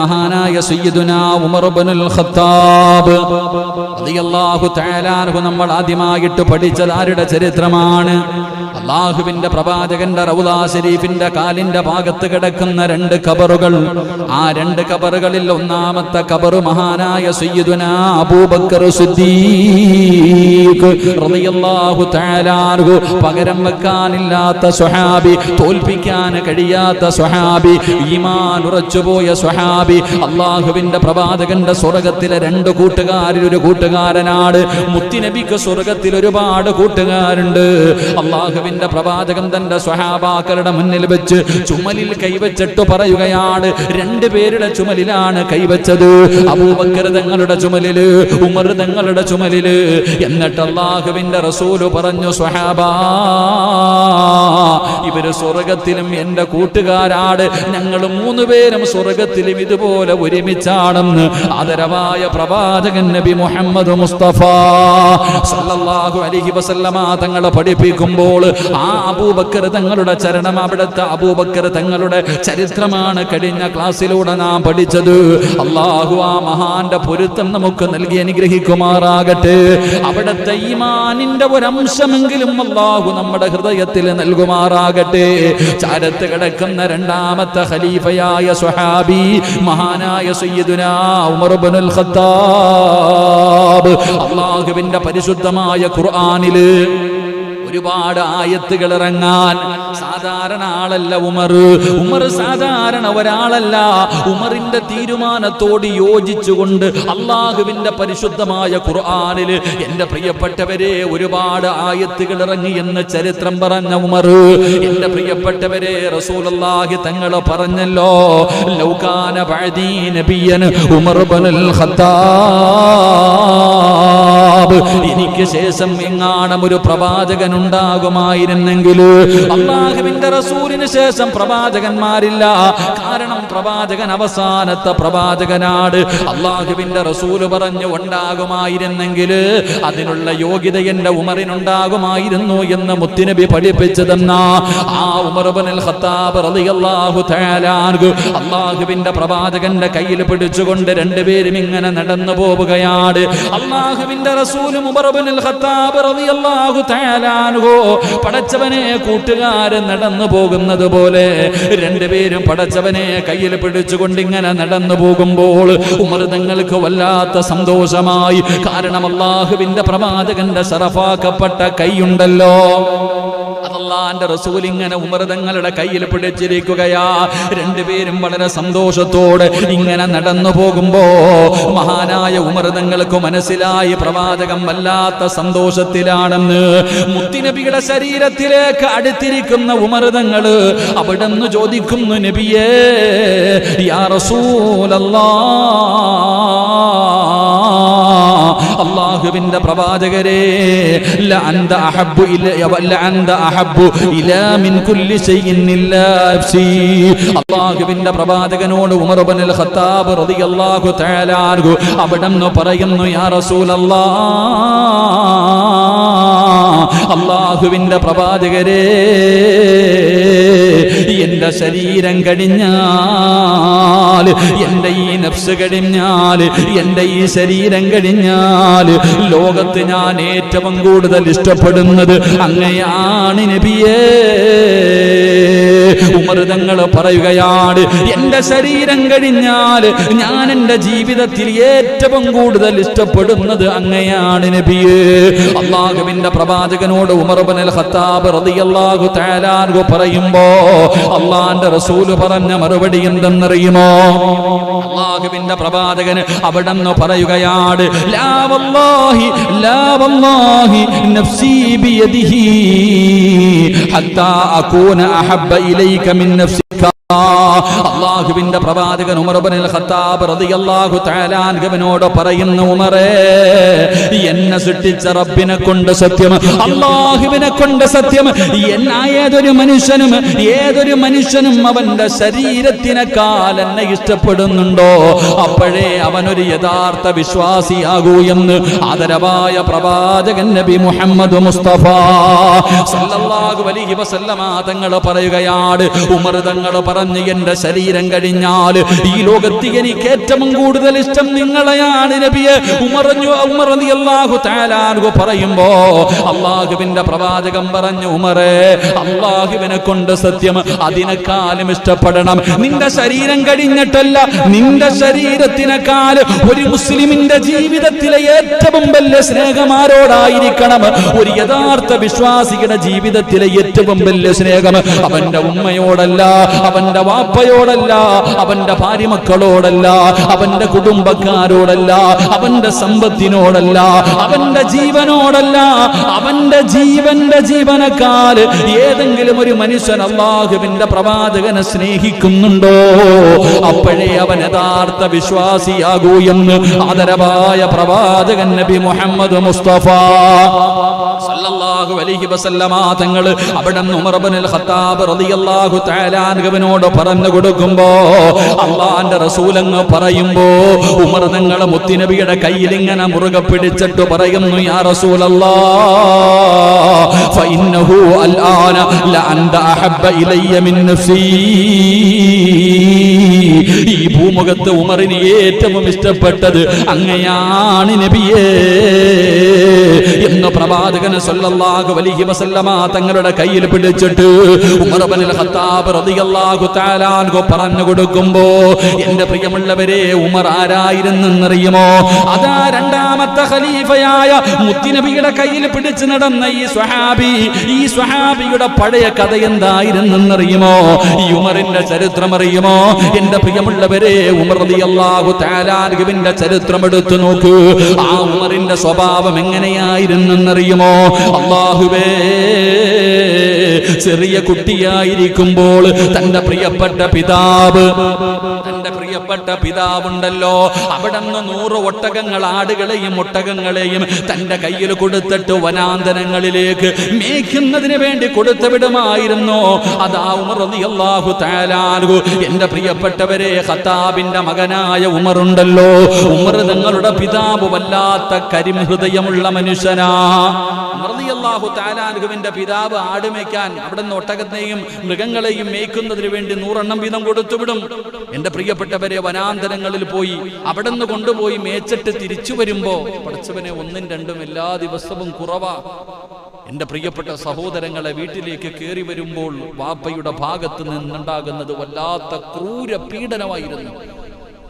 മഹാനായ സയ്യിദുനാ ഉമർ ഇബ്നുൽ ഖത്താബ് റളിയല്ലാഹു തആല അൻഹു നമ്മൾ ആദ്യമായിട്ട് പഠിച്ചത് ആരുടെ ചരിത്രമാണ്? അല്ലാഹുവിന്റെ പ്രവാചകന്റെ റൗള ശരീഫിന്റെ കാലിന്റെ ഭാഗത്ത് കിടക്കുന്ന രണ്ട് ഖബറുകൾ. ആ രണ്ട് ഖബറുകളിൽ ഒന്നാമത്തെ ഖബർ മഹാനായ സയ്യിദുനാ അബൂബക്കർ സിദ്ദീഖ് റളിയല്ലാഹു തആല അൻഹു. പകരം വെക്കാനില്ലാത്ത സ്വഹാബി, തോൽപ്പിക്കാൻ കഴിയാത്ത സ്വഹാബി, ഈമാൻ ഉറച്ചുപോയ സ്വഹാബി, അള്ളാഹുവിന്റെ പ്രവാചകന്റെ സ്വർഗത്തിലെ രണ്ട് കൂട്ടുകാരിൽ ഒരു കൂട്ടുകാരനാണ്. മുത്തുനബിക്ക് സ്വർഗത്തിൽ ഒരുപാട് കൂട്ടുകാരുണ്ട്. അള്ളാഹുവിന്റെ പ്രവാചകൻ തന്റെ സ്വഹാബാക്കളുടെ മുന്നിൽ വെച്ച് ചുമലിൽ കൈവച്ചിട്ട് പറയുകയാണ്, രണ്ടുപേരുടെ ചുമലിലാണ് കൈവച്ചത്. അബൂബക്കർ തങ്ങളുടെ ചുമലില്, ഉമർ തങ്ങളുടെ ചുമലില്. എന്നിട്ട് അള്ളാഹുവിന്റെ റസൂല് പറഞ്ഞു, സ്വഹാബാ, ഇവര് സ്വർഗത്തിലും എന്റെ കൂട്ടുകാരാണ്, ഞങ്ങൾ മൂന്നുപേരും സ്വർഗത്തിലും ഇതുപോലെ ഒരുമിച്ചാണെന്ന് ആദരവായ പ്രവാചകൻ നബി മുഹമ്മദ് മുസ്തഫ സല്ലല്ലാഹു അലൈഹി വസല്ലമ തങ്ങളെ പഠിപ്പിക്കുമ്പോൾ ആ അബൂബക്കർ തങ്ങളുടെ ചരണം, അവിടുത്തെ അബൂബക്കർ തങ്ങളുടെ ചരിത്രമാണ് കഴിഞ്ഞ ക്ലാസ്സിലൂടെ നാം പഠിച്ചത്. അല്ലാഹു ആ മഹാന്റെ പൊരുത്തം നമുക്ക് നൽകി അനുഗ്രഹിക്കുമാറാകട്ടെ. അവിടുത്തെ ഈമാനിന്റെ ഒരംശമെങ്കിലും അല്ലാഹു നമ്മുടെ ഹൃദയത്തിൽ നൽകുമാറാകട്ടെ. ചാരത്ത് കിടക്കുന്ന രണ്ടാമത്തെ ഖലീഫയായ സ്വഹാബി മഹാനായ സയ്യിദുനാ ഉമർ ഇബ്നുൽ ഖത്താബ്. അല്ലാഹുവിന്റെ പരിശുദ്ധമായ ഖുർആനില് ഒരുപാട് ആയത്തുകൾ ഇറങ്ങാൻ സാധാരണ ആളല്ല ഉമർ. ഉമർ സാധാരണ ഒരാളല്ല. ഉമറിന്റെ തീരുമാനത്തോട് യോജിച്ചുകൊണ്ട് അള്ളാഹുവിന്റെ പരിശുദ്ധമായ ഖുർആനിൽ എന്റെ പ്രിയപ്പെട്ടവരെ ഒരുപാട് ആയത്തുകൾ ഇറങ്ങി എന്ന് ചരിത്രം പറഞ്ഞ ഉമർ. എന്റെ പ്രിയപ്പെട്ടവരെ, റസൂലുള്ളാഹി തങ്ങൾ പറഞ്ഞല്ലോ, ലൗകാന ബഅദീ നബിയ്യൻ ഉമർ ഇബ്നുൽ ഖത്താബ്. എനിക്ക് ശേഷം എങ്ങാനും ഒരു പ്രവാചകൻ ഉണ്ടാകുമായിരുന്നെങ്കിൽ, അല്ലാഹുവിന്റെ റസൂലിന് ശേഷം പ്രവാചകന്മാരില്ല. കാരണം പ്രവാചകൻ അവസാനത്തെ പ്രവാചകനാണ്. അല്ലാഹുവിന്റെ റസൂല് പറഞ്ഞു, ഉണ്ടാകുമായിരുന്നെങ്കിൽ അതിനുള്ള യോഗ്യത എന്റെ ഉമറിനുണ്ടാകുമായിരുന്നു എന്ന് മുത്തുനബി പഠിപ്പിച്ചു തന്ന ആ ഉമർ ഇബ്നുൽ ഖത്താബ് റളിയല്ലാഹു തആല അൻഹു അല്ലാഹുവിന്റെ പ്രവാചകന്റെ കയ്യിൽ പിടിച്ചുകൊണ്ട് രണ്ടുപേരും ഇങ്ങനെ നടന്നു പോവുകയാണ്. അല്ലാഹുവിന്റെ റസൂലും ഉമർ ഇബ്നുൽ ഖത്താബ് റളിയല്ലാഹു തആല പടച്ചവനെ കൂട്ടുകാരൻ നടന്നു പോകുന്നത് പോലെ രണ്ടുപേരും പടച്ചവനെ കയ്യിൽ പിടിച്ചുകൊണ്ട് ഇങ്ങനെ നടന്നു പോകുമ്പോൾ ഉമർ തങ്ങൾക്ക് വല്ലാത്ത സന്തോഷമായി. കാരണം അല്ലാഹുവിന്റെ പ്രവാചകന്റെ ശറഫാക്കപ്പെട്ട കൈയുണ്ടല്ലോ, അല്ലാഹുവിന്റെ റസൂൽ ഇങ്ങനെ ഉമർ തങ്ങളുടെ കയ്യിൽ പിടിച്ചിരിക്കുകയാ. രണ്ടുപേരും വളരെ സന്തോഷത്തോടെ ഇങ്ങനെ നടന്നു പോകുമ്പോ മഹാനായ ഉമർ തങ്ങൾക്ക് മനസ്സിലായി പ്രവാചകൻ വല്ലാത്ത സന്തോഷത്തിലാണെന്ന്. മുത്തുനബിയുടെ ശരീരത്തിലേക്ക് അടുത്തിരിക്കുന്ന ഉമർ തങ്ങൾ അവിടെന്ന് ചോദിക്കുന്നു, നബിയേ, യാ റസൂലല്ലാഹ്, അല്ലാഹുവിന്റെ പ്രവാചകരെ, ലഅന്ത അഹബ്ബു ഇലാ മിൻ കുല്ലി ശൈഇൻ ഇല്ലാ നഫ്സി. അല്ലാഹുവിന്റെ പ്രവാചകനോട് ഉമർ ഇബ്നുൽ ഖത്താബ് റളിയല്ലാഹു തആല അൻഹു അവിടെന്ന് പറയുന്നു, യാ റസൂലല്ലാഹ്, അല്ലാഹുവിന്റെ പ്രവാചകരെ, എന്റെ ശരീരം കഴിഞ്ഞാൽ, എന്റെ ഈ നഫ്സ് കഴിഞ്ഞാൽ, എന്റെ ഈ ശരീരം കഴിഞ്ഞാൽ ലോകത്ത് ഞാൻ ഏറ്റവും കൂടുതൽ ഇഷ്ടപ്പെടുന്നത് അങ്ങയാണ് നബിയേ. ഉമർ തങ്ങൾ പറയുകയാണ്, എന്റെ ശരീരം കഴിഞ്ഞാൽ ഞാൻ എന്റെ ജീവിതത്തിൽ ഏറ്റവും കൂടുതൽ ഇഷ്ടപ്പെടുന്നത് അങ്ങയാണ് നബിയേ. അല്ലാഹുവിന്റെ പ്രവാചകനോട് ഉമർ ഇബ്നുൽ ഖത്താബ് റളിയല്ലാഹു തആല അൻഹു പറയുമ്പോ അല്ലാഹുവിന്റെ റസൂൽ പറഞ്ഞ മറുപടി എന്തെന്നറിയുമോ? അല്ലാഹുവിന്റെ പ്രവാചകൻ അവിടെന്ന് പറയുകയാണ്, ലാ വല്ലാഹി, ലാ വല്ലാഹി നഫ്സി ബിയദിഹി ഹത്താ അകൂന അഹബ്ബ ഇലൈക മിൻ നഫ്സിക. അല്ലാഹുവിന്റെ പ്രവാചകൻ ഉമർ ഇബ്നുൽ ഖത്താബ് റളിയല്ലാഹു തആല അൻഹുവിനോട് പറയുന്നു, ഉമറേ, എന്നെ സൃഷ്ടിച്ച റബ്ബിനെ കൊണ്ട് സത്യം, അല്ലാഹുവിനെ കൊണ്ട് സത്യം, ഏതൊരു മനുഷ്യനും അവന്റെ ശരീരത്തിനേക്കാൾ എന്നെ ഇഷ്ടപ്പെടുന്നുണ്ടോ അപ്പോഴേ അവനൊരു യഥാർത്ഥ വിശ്വാസിയാകൂ എന്ന് ആദരവായ പ്രവാചകൻ നബി മുഹമ്മദ് മുസ്തഫ സല്ലല്ലാഹു അലൈഹി വസല്ലമ തങ്ങൾ പറയുകയാണ്. ഉമർ തങ്ങൾ പറഞ്ഞ് എന്റെ ശരീരം കഴിഞ്ഞാൽ ഈ ലോകത്ത് എനിക്ക് ഏറ്റവും കൂടുതൽ ഇഷ്ടം നിങ്ങളെയാണ് നബിയെ. ഉമർ റളിയല്ലാഹു തആല അൻഹു പറയുമ്പോ അല്ലാഹുവിന്റെ പ്രവാചകൻ പറഞ്ഞു, ഉമറേ, അല്ലാഹുവിനെ കൊണ്ട് സത്യം അതിനേക്കാളും ഇഷ്ടപ്പെടണം നിന്റെ ശരീരം കഴിഞ്ഞിട്ടല്ല, നിന്റെ ശരീരത്തിനേക്കാൾ ഒരു മുസ്ലിമിന്റെ ജീവിതത്തിലെ ഏറ്റവും വലിയ സ്നേഹം ആരോടായിരിക്കണം? ഒരു യഥാർത്ഥ വിശ്വാസിയുടെ ജീവിതത്തിലെ ഏറ്റവും വലിയ സ്നേഹം അവന്റെ ഉമ്മയോടല്ല, അവന്റെ വാപ്പയോടല്ല, അവന്റെ ഭാര്യ മക്കളോടല്ല, അവന്റെ കുടുംബക്കാരോടല്ല, അവന്റെ സമ്പത്തിനോടല്ല, അവന്റെ ജീവനോടല്ല. അവന്റെ ജീവനേക്കാൾ ഏതെങ്കിലും ഒരു മനുഷ്യൻ അല്ലാഹുവിന്റെ പ്രവാചകനെ സ്നേഹിക്കുന്നുണ്ടോ അപ്പോഴേ അവൻ യഥാർത്ഥ വിശ്വാസിയാകൂ എന്ന് ആദരവായ പ്രവാചകൻ നബി മുഹമ്മദ് മുസ്തഫ സല്ലല്ലാഹു അലൈഹി വസല്ലമ തങ്ങൾ അവിടെ ഉമർ ഇബ്നുൽ ഖത്താബ് റളിയല്ലാഹു തആല അൻഹുവിനോട് പറഞ്ഞു കൊടുക്കുമ്പോ അല്ലാഹുവിന്റെ റസൂൽ അങ്ങ് പറയുമ്പോ ഉമർ തങ്ങൾ മുത്തുനബിയുടെ കയ്യിൽ ഇങ്ങനെ മുറുകെ പിടിച്ചിട്ട് പറയുന്നു, യാ റസൂലല്ലാഹ് ഫഇന്നഹു അൽആന ലഅൻത അഹബ്ബ ഇലയ്യ മിൻ നഫ്സി. ഈ ഭൂമുഖത്ത് ഉമറിന് ഏറ്റവും ഇഷ്ടപ്പെട്ടത് അങ്ങയാണ് നബിയേ എന്ന് പ്രവാചകൻ സല്ലല്ലാഹു അലൈഹി വസല്ലമ തങ്ങളുടെ കയ്യിൽ പിടിച്ചിട്ട് ഉമർ ഇബ്നുൽ ഖത്താബ് റളിയല്ലാഹു തആല അൻഹു പറഞ്ഞു കൊടുക്കുമ്പോ എന്റെ പ്രിയമുള്ളവരെ, ഉമർ ആരായിരുന്നെന്നറിയുമോ? അതാ രണ്ടാമത്തെ ഖലീഫയായ മുത്തുനബിയുടെ കയ്യിൽ പിടിച്ചു നടന്ന ഈ സ്വഹാബിയുടെ പഴയ കഥ എന്തായിരുന്നെന്നറിയുമോ? ഈ ഉമറിന്റെ ചരിത്രം അറിയുമോ? എന്റെ പ്രിയമുള്ളവരെ, ഉമർ റളിയല്ലാഹു തആല അൻഹുവിന്റെ ചരിത്രം എടുത്തു നോക്കൂ. ആ ഉമറിന്റെ സ്വഭാവം എങ്ങനെയായിരുന്നെന്നറിയുമോ? അല്ലാഹുവേ, ചെറിയ കുട്ടിയായിരിക്കുമ്പോൾ തന്റെ പ്രിയപ്പെട്ട പിതാവുണ്ടല്ലോ, അവിടെ നിന്ന് 100 ഒട്ടകങ്ങൾ, ആടുകളെയും ഒട്ടകങ്ങളെയും തന്റെ കയ്യിൽ കൊടുത്തിട്ട് വനാന്തരങ്ങളിലേക്ക് മേയ്ക്കുന്നതിന് വേണ്ടി കൊടുത്തു വിടുമായിരുന്നു. അതാ ഉമർ റളിയല്ലാഹു തആല അൻഹു. എന്റെ പ്രിയപ്പെട്ടവരെ, ഖത്താബിന്റെ മകനായ ഉമറുണ്ടല്ലോ, ഉമർ തങ്ങളുടെ പിതാവ് വല്ലാത്ത കരിമഹൃദയമുള്ള മനുഷ്യനാ. ഉമർ റളിയല്ലാഹു തആല അൻഹുവിന്റെ പിതാവ് ആടുമേയ്ക്കാൻ അവിടെ നിന്ന് ഒട്ടകത്തെയും മൃഗങ്ങളെയും മേയ്ക്കുന്നതിന് വേണ്ടി 100 എണ്ണം വീതം കൊടുത്തുവിടും. എന്റെ പ്രിയപ്പെട്ടവരെ, വനാന്തരങ്ങളിൽ പോയി അവിടെ നിന്ന് കൊണ്ടുപോയി മേച്ചിട്ട് തിരിച്ചു വരുമ്പോ പഠിച്ചവനെ 1ഉം 2ഉം എല്ലാ ദിവസവും കുറവാ. എന്റെ പ്രിയപ്പെട്ട സഹോദരങ്ങളെ, വീട്ടിലേക്ക് കയറി വരുമ്പോൾ വാപ്പയുടെ ഭാഗത്ത് നിന്നുണ്ടാകുന്നത് വല്ലാത്ത ക്രൂര പീഡനമായിരുന്നു.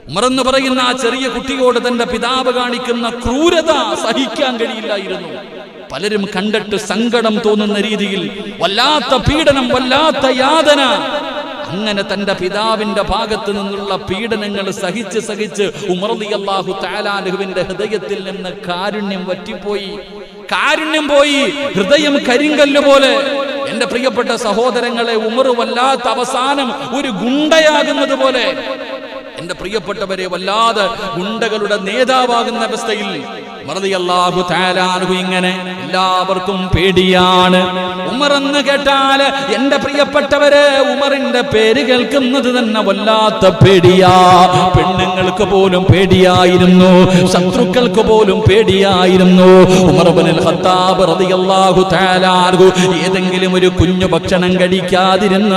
ഉമർ എന്ന് പറയുന്ന ആ ചെറിയ കുട്ടിയോട് തന്റെ പിതാവ് കാണിക്കുന്ന ക്രൂരത സഹിക്കാൻ കഴിയില്ലായിരുന്നു. പലരും കണ്ടിട്ട് സങ്കടം തോന്നുന്ന രീതിയിൽ വല്ലാത്ത പീഡനം, വല്ലാത്ത യാതന. അങ്ങനെ തന്റെ പിതാവിന്റെ ഭാഗത്ത് നിന്നുള്ള പീഡനങ്ങൾ സഹിച്ച് ഉമർ റളിയല്ലാഹു തആല അൻഹുവിന്റെ ഹൃദയത്തിൽ നിന്ന് കാരുണ്യം പോയി, ഹൃദയം കരിങ്കല്ല് പോലെ. എന്റെ പ്രിയപ്പെട്ട സഹോദരങ്ങളെ, ഉമർ വല്ലാത്ത അവസാനം ഒരു ഗുണ്ടയാകുന്നത് പോലെ. എന്റെ പ്രിയപ്പെട്ടവരെ, വല്ലാതെ ഗുണ്ടകളുടെ നേതാവാകുന്ന അവസ്ഥയിൽ റളിയല്ലാഹു തആല അൻഹു ഇങ്ങനെ എല്ലാവർക്കും പേടിയാണ്. ഉമർ എന്ന് കേട്ടാൽ എന്റെ പ്രിയപ്പെട്ടവരെ, ഉമറിന്റെ പേര് കേൾക്കുന്നത് തന്നെ വല്ലാത്ത പേടിയാ. പെണ്ണുങ്ങൾക്ക് പോലും പേടിയായിരുന്നു, ശത്രുക്കൾക്ക് പോലും പേടിയായിരുന്നു. ഉമർ ഇബ്നുൽ ഖത്താബ് റളിയല്ലാഹു തആല അൻഹു ഏതെങ്കിലും ഒരു കുഞ്ഞു ഭക്ഷണം കഴിക്കാതിരുന്നാൽ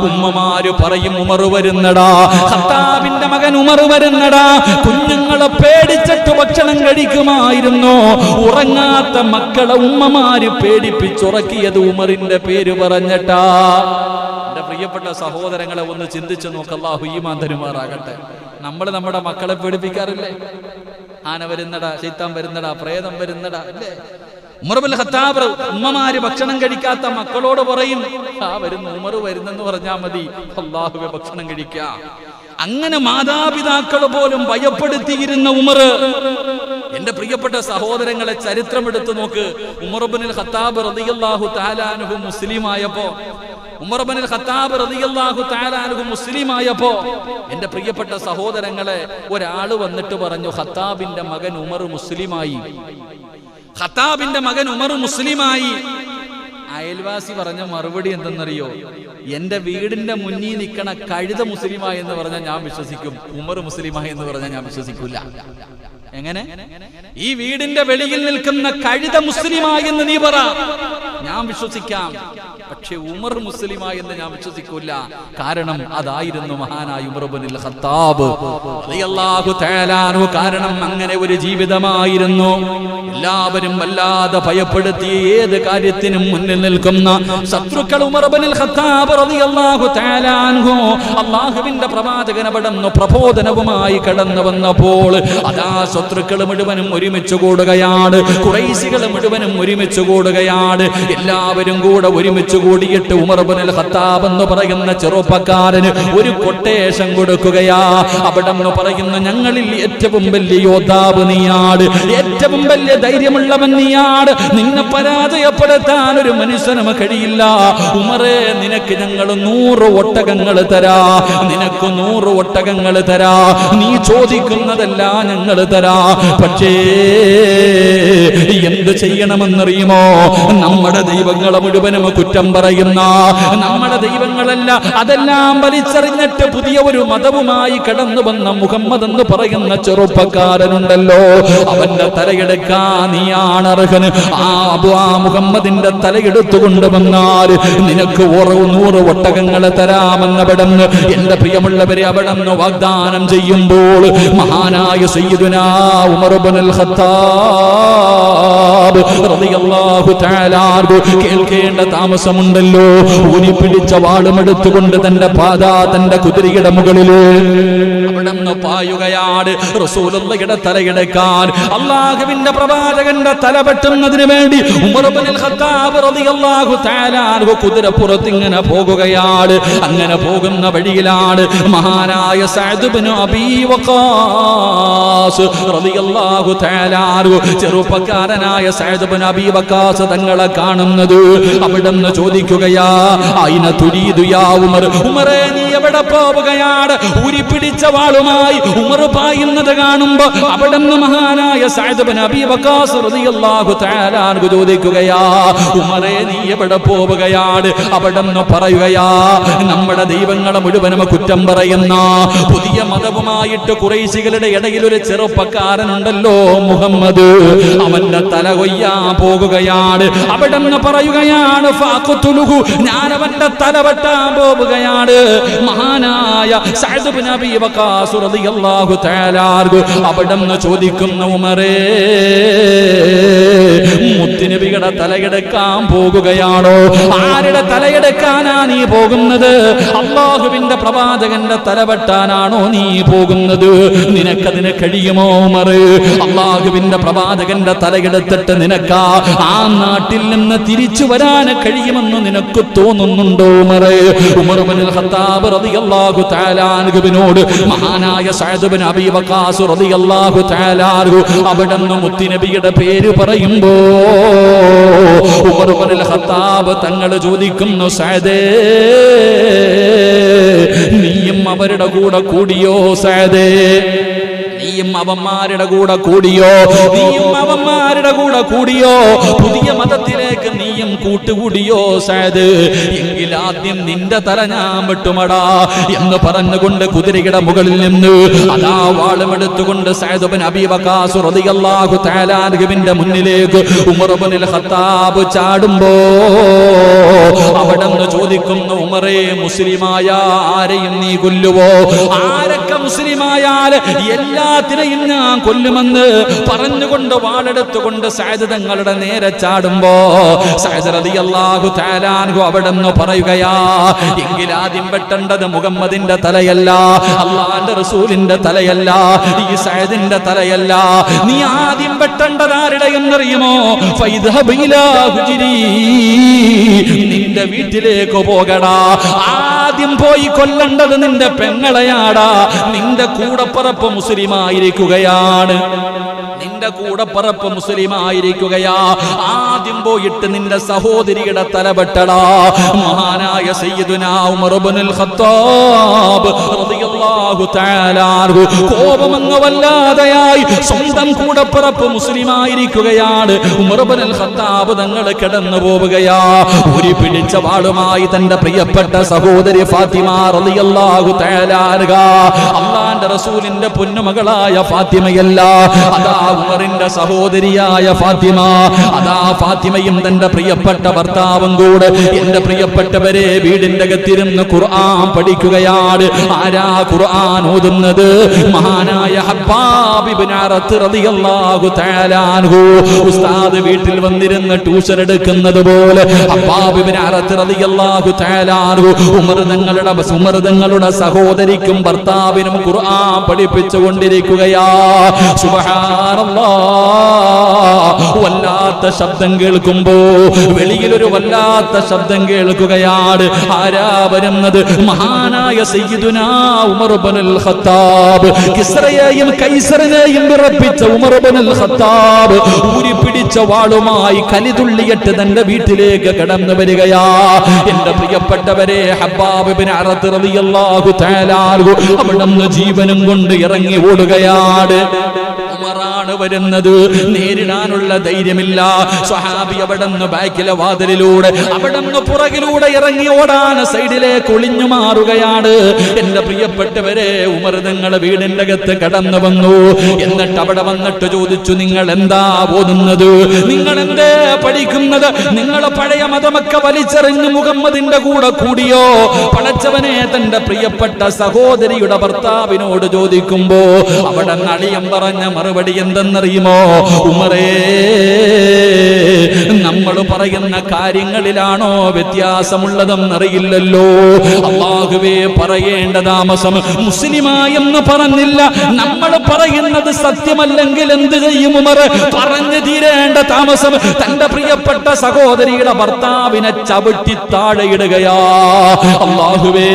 ഉമ്മമാര് പറയും, ഉമർ വരുന്നടാ, ഖത്താബിന്റെ മകൻ ഉമർ വരുന്നടാ. കുഞ്ഞുങ്ങളെ പേടിച്ചിട്ട് ഭക്ഷണം കഴിക്കുമായിരുന്നു. ഉറങ്ങാത്ത മക്കളെ ഉമ്മമാര് പേടിപ്പിച്ചുറക്കിയത് ഉമറിന്റെ പേര് പറഞ്ഞിട്ടാ. എന്റെ പ്രിയപ്പെട്ട സഹോദരങ്ങളെ, ഒന്ന് ചിന്തിച്ചു നോക്ക്. അല്ലാഹു ഈമാൻ തരുമാറാകട്ടെ. നമ്മൾ നമ്മുടെ മക്കളെ പേടിപ്പിക്കാറില്ലേ? ആന വരുന്നടാ, ശൈത്താൻ വരുന്നടാ, പ്രേതം വരുന്നടാ, അല്ലേ? ഉമർ ഇബ്നുൽ ഖത്താബ് ഉമ്മമാര് ഭക്ഷണം കഴിക്കാത്ത മക്കളോട് പറയും, വരുന്നു, ഉമർ വരുന്നെന്ന് പറഞ്ഞാൽ മതി, അല്ലാഹുവേ ഭക്ഷണം കഴിക്കാം. അങ്ങനെ മാതാപിതാക്കൾ പോലും ഭയപ്പെടുത്തിയിരുന്ന ഉമർ. എന്റെ പ്രിയപ്പെട്ട സഹോദരങ്ങളെ, ചരിത്രം എടുത്തു നോക്ക്. ഉമർ ഇബ്നുൽ ഖത്താബ് റളിയല്ലാഹു തആല അൻഹു മുസ്ലിമായപ്പോ എന്റെ പ്രിയപ്പെട്ട സഹോദരങ്ങളെ, ഒരാള് വന്നിട്ട് പറഞ്ഞു, ഖത്താബിന്റെ മകൻ ഉമർ മുസ്ലിമായി. അയൽവാസി പറഞ്ഞ മറുപടി എന്തെന്നറിയോ? എന്റെ വീടിന്റെ മുന്നിൽ നിൽക്കണ കഴുത മുസ്ലിമായി എന്ന് പറഞ്ഞാൽ ഞാൻ വിശ്വസിക്കും, ഉമർ മുസ്ലിമായി എന്ന് പറഞ്ഞാൽ ഞാൻ വിശ്വസിക്കൂല. എങ്ങനെ? ഈ വീടിന്റെ വെളിയിൽ നിൽക്കുന്ന കഴുത മുസ്ലിമായി എന്ന് നീ പറ, ഞാൻ വിശ്വസിക്കാം. പക്ഷെ ഉമർ മുസ്ലിമായി എന്ന് ഞാൻ വിശ്വസിക്കൂല. കാരണം അതായിരുന്നു മഹാനായ ഉമർ ഇബ്നുൽ ഖത്താബ് റളിയല്ലാഹു തആല അൻഹു. കാരണം അങ്ങനെ ഒരു ജീവിതമായിരുന്നു. എല്ലാവരും വല്ലാതെ ഭയപ്പെടുത്തിയ ഏത് കാര്യത്തിനും മുന്നിൽ നിൽക്കുന്ന ശത്രുക്കൾ ഉമർ ഇബ്നുൽ ഖത്താബ് റളിയല്ലാഹു തആല അൻഹു അല്ലാഹുവിന്റെ പ്രവാചകൻ അവിടുന്ന് പ്രബോധനവുമായി കടന്നു വന്നപ്പോൾ അതാ ശത്രുക്കൾ മുഴുവനും ഒരുമിച്ച് കൂടുകയാണ്. ഖുറൈശികൾ മുഴുവനും ഒരുമിച്ച് കൂടുകയാണ്. എല്ലാവരും കൂടെ ഒരുമിച്ച് കൂടിയിട്ട് ഉമർ ഇബ്നുൽ ഖത്താബ് എന്ന് പറയുന്ന ചെറുപ്പക്കാരന് ഒരു കൊട്ടേഷൻ കൊടുക്കുകയാ. അവിടുന്ന് പറയുന്നു, ഞങ്ങളിൽ ഏറ്റവും വലിയ യോദ്ധാവ് നീയാണ്, ഏറ്റവും വലിയ ധൈര്യമുള്ളവൻ നീയാണ്, നിന്നെ പരാജയപ്പെടുത്താൻ ഒരു മനുഷ്യനും കഴിയില്ല. ഉമറേ, നിനക്ക് ഞങ്ങൾ 100 ഒട്ടകങ്ങൾ തരാ, നിനക്ക് 100 ഒട്ടകങ്ങൾ തരാ, നീ ചോദിക്കുന്നതല്ല ഞങ്ങൾ തരാ. പക്ഷേ എന്ത് ചെയ്യണമെന്നറിയുമോ? നമ്മുടെ ദൈവങ്ങളെ മുഴുവനും കുറ്റം പറയുന്ന, നമ്മുടെ ദൈവങ്ങളല്ല അതെല്ലാം വലിച്ചെറിഞ്ഞിട്ട് പുതിയ ഒരു മതവുമായി കടന്നു വന്ന മുഹമ്മദ് എന്ന് പറയുന്ന ചെറുപ്പക്കാരനുണ്ടല്ലോ, അവന്റെ തലയെടുക്കാൻ നീയാണ് അർഹൻ. ആ മുഹമ്മദിന്റെ തലയെടുത്തു കൊണ്ടുവന്നാൽ നിനക്ക് 100 ഒട്ടകങ്ങൾ തരാമെന്നവിടെന്ന് എന്റെ പ്രിയമുള്ളവരെ അവിടെന്ന് വാഗ്ദാനം ചെയ്യുമ്പോൾ മഹാനായ സയ്യിദുനാ ഉമർ ഇബ്നുൽ ഖത്താബ് റളിയല്ലാഹു തആല കേൾക്കേണ്ട താമസമുണ്ടല്ലോ. ഊരിപ്പിടിച്ച വാളും എടുത്തുകൊണ്ട് തന്റെ തന്റെ കുതിരയുടെ മുകളില് അവിടെന്ന് പായുകയാണ്. റസൂലുള്ളാഹിയുടെ തലയെടുക്കാൻ, അല്ലാഹുവിന്റെ പ്രവാചകന്റെ തല വെട്ടുന്നതിന് വേണ്ടി ഉമർ ഇബ്നുൽ ഖത്താബ് റളിയല്ലാഹു തആല കുതിരപ്പുറത്ത് ഇങ്ങനെ പോകുകയാണ്. അങ്ങനെ പോകുന്ന വഴിയിലാണ് മഹാനായ സഅദ് ഇബ്നു അബീ വഖാസ് റളിയല്ലാഹു തആല ചെറുപ്പക്കാരനായ സഅദ് ഇബ്നു അബീ വഖാസ് തങ്ങളെ കാണുന്നത്. അവിടുന്ന് ചോദിക്കുകയാ, അയിന തുരീദു യാ ഉമർ, ഉമറേ നീ എവിടെ പോവുകയാണ്? ഊരിപ്പിടിച്ച വാളുമായി ഉമർ പായുന്നത് കാണുമ്പോ അവിടുന്ന് മഹാനായ സഅദ് ഇബ്നു അബീ വഖാസ് റളിയല്ലാഹു തആല ചോദിക്കുകയാ, ഉമറേ നീ എവിടെ പോവുകയാണ്? അവിടുന്ന് പറയുകയാ, നമ്മുടെ ദൈവങ്ങളെ മുഴുവനും കുറ്റം പറയുന്ന പുതിയ മതവുമായിട്ട് ഖുറൈശികളുടെ ഇടയിൽ ഒരു ചെറുപ്പക്കാരനുണ്ടല്ലോ മുഹമ്മദ്, അവന്റെ തല കൊയ്യാൻ പോകുകയാണ്. അവിടുന്ന് പറയുകയാണ്, ഫഖ്തുലുഹു, ഞാൻ അവന്റെ തല വെട്ടാൻ പോവുകയാണ്. മഹാനായ സഅദ് ഇബ്നു അബീ വഖാസ് റളിയല്ലാഹു തആല അവിടുന്ന് ചോദിക്കുന്നു, ഉമറേ മുത്തുനബിയുടെ തലയെടുക്കാൻ പോകുകയാണോ? ആരുടെ തലയെടുക്കാനാ നീ പോകുന്നത്? അല്ലാഹുവിന്റെ പ്രവാചകന്റെ തല വെട്ടാനാണോ നീ പോകുന്നത്? നിനക്കതിന് കഴിയുമോ ഉമർ? അല്ലാഹുവിന്റെ പ്രവാചകന്റെ തലയെടുത്തിട്ട് നിനക്ക് ആ നാട്ടിൽ നിന്ന് തിരിച്ചു വരാൻ കഴിയുമെന്ന് നിനക്ക് തോന്നുന്നുണ്ടോ ഉമർ? ഉമർ ഇബ്നുൽ ഖത്താബ് റളിയല്ലാഹു തആല അൻഹുവിനോട് മഹാനായ സഅദ് ഇബ്നു അബീ വഖാസ് റളിയല്ലാഹു തആല അവിടുന്ന് മുത്തുനബിയുടെ പേര് പറയുമ്പോ ഉമർ ഇബ്നുൽ ഖത്താബ് തങ്ങൾ ചോദിക്കുന്നു, സഅദേ നീയും അവരുടെ കൂടെ കൂടിയോ? സഅദേ നീയും അവന്മാരുടെ കൂടെ കൂടിയോ? നീയും അവന്മാരുടെ കൂടെ കൂടിയോ? പുതിയ മതത്തിലേക്ക് നീയും കൂട്ടുകൂടിയോ സഅദ്? എങ്കിൽ ആദ്യം നിന്റെ തല ഞാൻ വെട്ടുമടാ എന്ന് പറഞ്ഞുകൊണ്ട് കുതിരയുടെ മുകളിൽ നിന്ന് അതാ വാളുമെടുത്തുകൊണ്ട് സഅദ് ഇബ്നു അബീ വഖാസ് റളിയല്ലാഹു തആല അൻഹുവിന്റെ മുന്നിലേക്ക് ഉമർ ഇബ്നുൽ ഖത്താബ് ചാടുമ്പോ അവിടെന്ന് ചോദിക്കുന്നു, ഉമറേ മുസ്ലിമായ ആരെയും നീ കൊല്ലുവോ? ആരൊക്കെ മുസ്ലിമായാൽ എല്ലാത്തിനെയും ഞാൻ കൊല്ലുമെന്ന് പറഞ്ഞുകൊണ്ട് വാളെടുത്തുകൊണ്ട് സഅദ് തങ്ങളുടെ നേരെ ചാടുമ്പോ സഅദ് റളിയല്ലാഹു തആല അൻഹു അവിടെന്ന് പറയുകയാ, എങ്കിൽ ആദ്യം വെട്ടേണ്ടത് മുഹമ്മദിന്റെ തലയല്ല, അല്ലാഹുവിന്റെ റസൂലിന്റെ തലയല്ല, ഈ സഅദിന്റെ തലയല്ല. നീ ആദ്യം വെട്ടേണ്ടത് ആരുടെ എന്നറിയുമോ? ഫൈദ്ഹബ് ഇലാ ഹുജ്രി, നിന്റെ വീട്ടിലേക്ക് പോകടാ. ആദ്യം പോയി കൊല്ലേണ്ടത് നിന്റെ പെങ്ങളെയാടാ. നിന്റെ കൂടപ്പറപ്പ് മുസ്ലിമായിരിക്കുകയാണ്, നിന്റെ കൂടപ്പറപ്പ് മുസ്ലിമായിരിക്കുകയാ. ആദ്യം പോയിട്ട് നിന്റെ സഹോദരിയുടെ തലവെട്ടടാ. മഹാനായ സയ്യിദുനാ ഉമർ ഇബ്നുൽ ഖത്താബ് റളിയല്ലാഹു തആല അൻഹു കോപമങ്ങ് വല്ലാതെയായി. സ്വന്തം കൂടപ്പറപ്പ് മുസ്ലിമായിരിക്കുകയാണ്. ഉമർ ഇബ്നുൽ ഖത്താബ് തങ്ങൾ കിടന്നു പോവുകയാ. ഉരി പിടിച്ച വാളുമായി തന്റെ പ്രിയപ്പെട്ട സഹോദരി ഫാത്തിമ റളിയല്ലാഹു തആല അൻഹ, അല്ലാഹുവിന്റെ റസൂലിന്റെ പൊന്നുമകളായ ഫാത്തിമയല്ല, അതാ ഉമറിന്റെ സഹോദരിയായ ഫാത്തിമ, അതാ ഫാത്തിമയും തന്റെ പ്രിയപ്പെട്ട ഭർത്താവും കൂടെ എന്റെ പ്രിയപ്പെട്ടവരെ വീടിന്റെ അകത്തിരുന്ന് ഖുർആൻ പഠിക്കുകയാണ്. ആരാ ഖുർആൻ ഓതുന്നത്? മഹാനായ ഹബ്ബാബ് ഇബ്നു അറത്ത് റളിയല്ലാഹു തആല അൻഹു. ഉസ്താദ് വീട്ടിൽ വന്നിരുന്ന് ട്യൂഷൻ എടുക്കുന്നത് പോലെ ഹബ്ബാബ് ഇബ്നു അറത്ത് റളിയല്ലാഹു തആല അൻഹു ഉമർ തങ്ങളുടെ സഹോദരിക്കും ഭർത്താവിനും ഖുർആൻ പഠിപ്പിച്ചുകൊണ്ടിരിക്കുകയാ. സുബ്ഹാനല്ലാഹ്, വല്ലാത്ത ശബ്ദം കേൾക്കുമ്പോ വെളിയിലൊരു വല്ലാത്ത ശബ്ദം കേൾക്കുകയാണ്. ആരാ വരുന്നത്? മഹാനായ സയ്യിദുനാ ഉമർ ഇബ്നുൽ ഖത്താബ്. കിസ്റയെയും കൈസറിനെയും വിറപ്പിച്ച ഉമർ ഇബ്നുൽ ഖത്താബ് ഊരിപ്പിടിച്ച വാളുമായി കലിതുള്ളിയിട്ട് തന്റെ വീട്ടിലേക്ക് കടന്നു വരികയാ. എന്റെ പ്രിയപ്പെട്ടവരെ, ഹബ്ബാബ് ഇബ്നു അറത്ത് റളിയല്ലാഹു തആല അൻഹു അവിടുന്ന് ജീവനും കൊണ്ട് ഇറങ്ങി ഓടുകയാണ്. ഉമറാണ് വരുന്നത്. നേരിടാനുള്ള ധൈര്യമില്ല. സ്വഹാബി അവിടുന്ന് ബാക്കിലെ വാതിലിലൂടെ അവിടുന്ന് പുറകിലൂടെ ഇറങ്ങി ഓടാൻ സൈഡിലേക്ക് ഒളിഞ്ഞു മാറുകയാണ്. എന്റെ പ്രിയപ്പെട്ടവരെ, ഉമർ തങ്ങളുടെ വീടിന്റെ അകത്ത് കടന്നു വന്നു. എന്നിട്ട് അവിടെ വന്നിട്ട് ചോദിച്ചു, നിങ്ങൾ എന്താ ഓതുന്നത്? നിങ്ങൾ എന്തേ പഠിക്കുന്നത്? നിങ്ങൾ പഴയ മതമൊക്കെ വലിച്ചെറിഞ്ഞ് മുഹമ്മദിന്റെ കൂടെ കൂടിയോ? പടച്ചവനെ, തന്റെ പ്രിയപ്പെട്ട സഹോദരിയുടെ ഭർത്താവിനോട് ചോദിക്കുമ്പോ അവിടെ അളിയൻ പറഞ്ഞ മറുപടി എന്തെന്നറിയുമോ? ഉമറേ, നമ്മൾ പറയുന്ന കാര്യങ്ങളിലാണോ വ്യത്യാസമുള്ളതെന്നറിയില്ലല്ലോ. അല്ലാഹുവേ, പറയേണ്ട താമസം മുസ്ലിമായെന്ന് പറഞ്ഞില്ല. നമ്മൾ പറയുന്നത് സത്യമല്ലെങ്കിൽ എന്ത് ചെയ്യും ഉമർ? പറഞ്ഞു തീരേണ്ട താമസം തന്റെ പ്രിയപ്പെട്ട സഹോദരിയുടെ ഭർത്താവിനെ ചവിട്ടി താഴെയിടുകയാ. അല്ലാഹുവേ,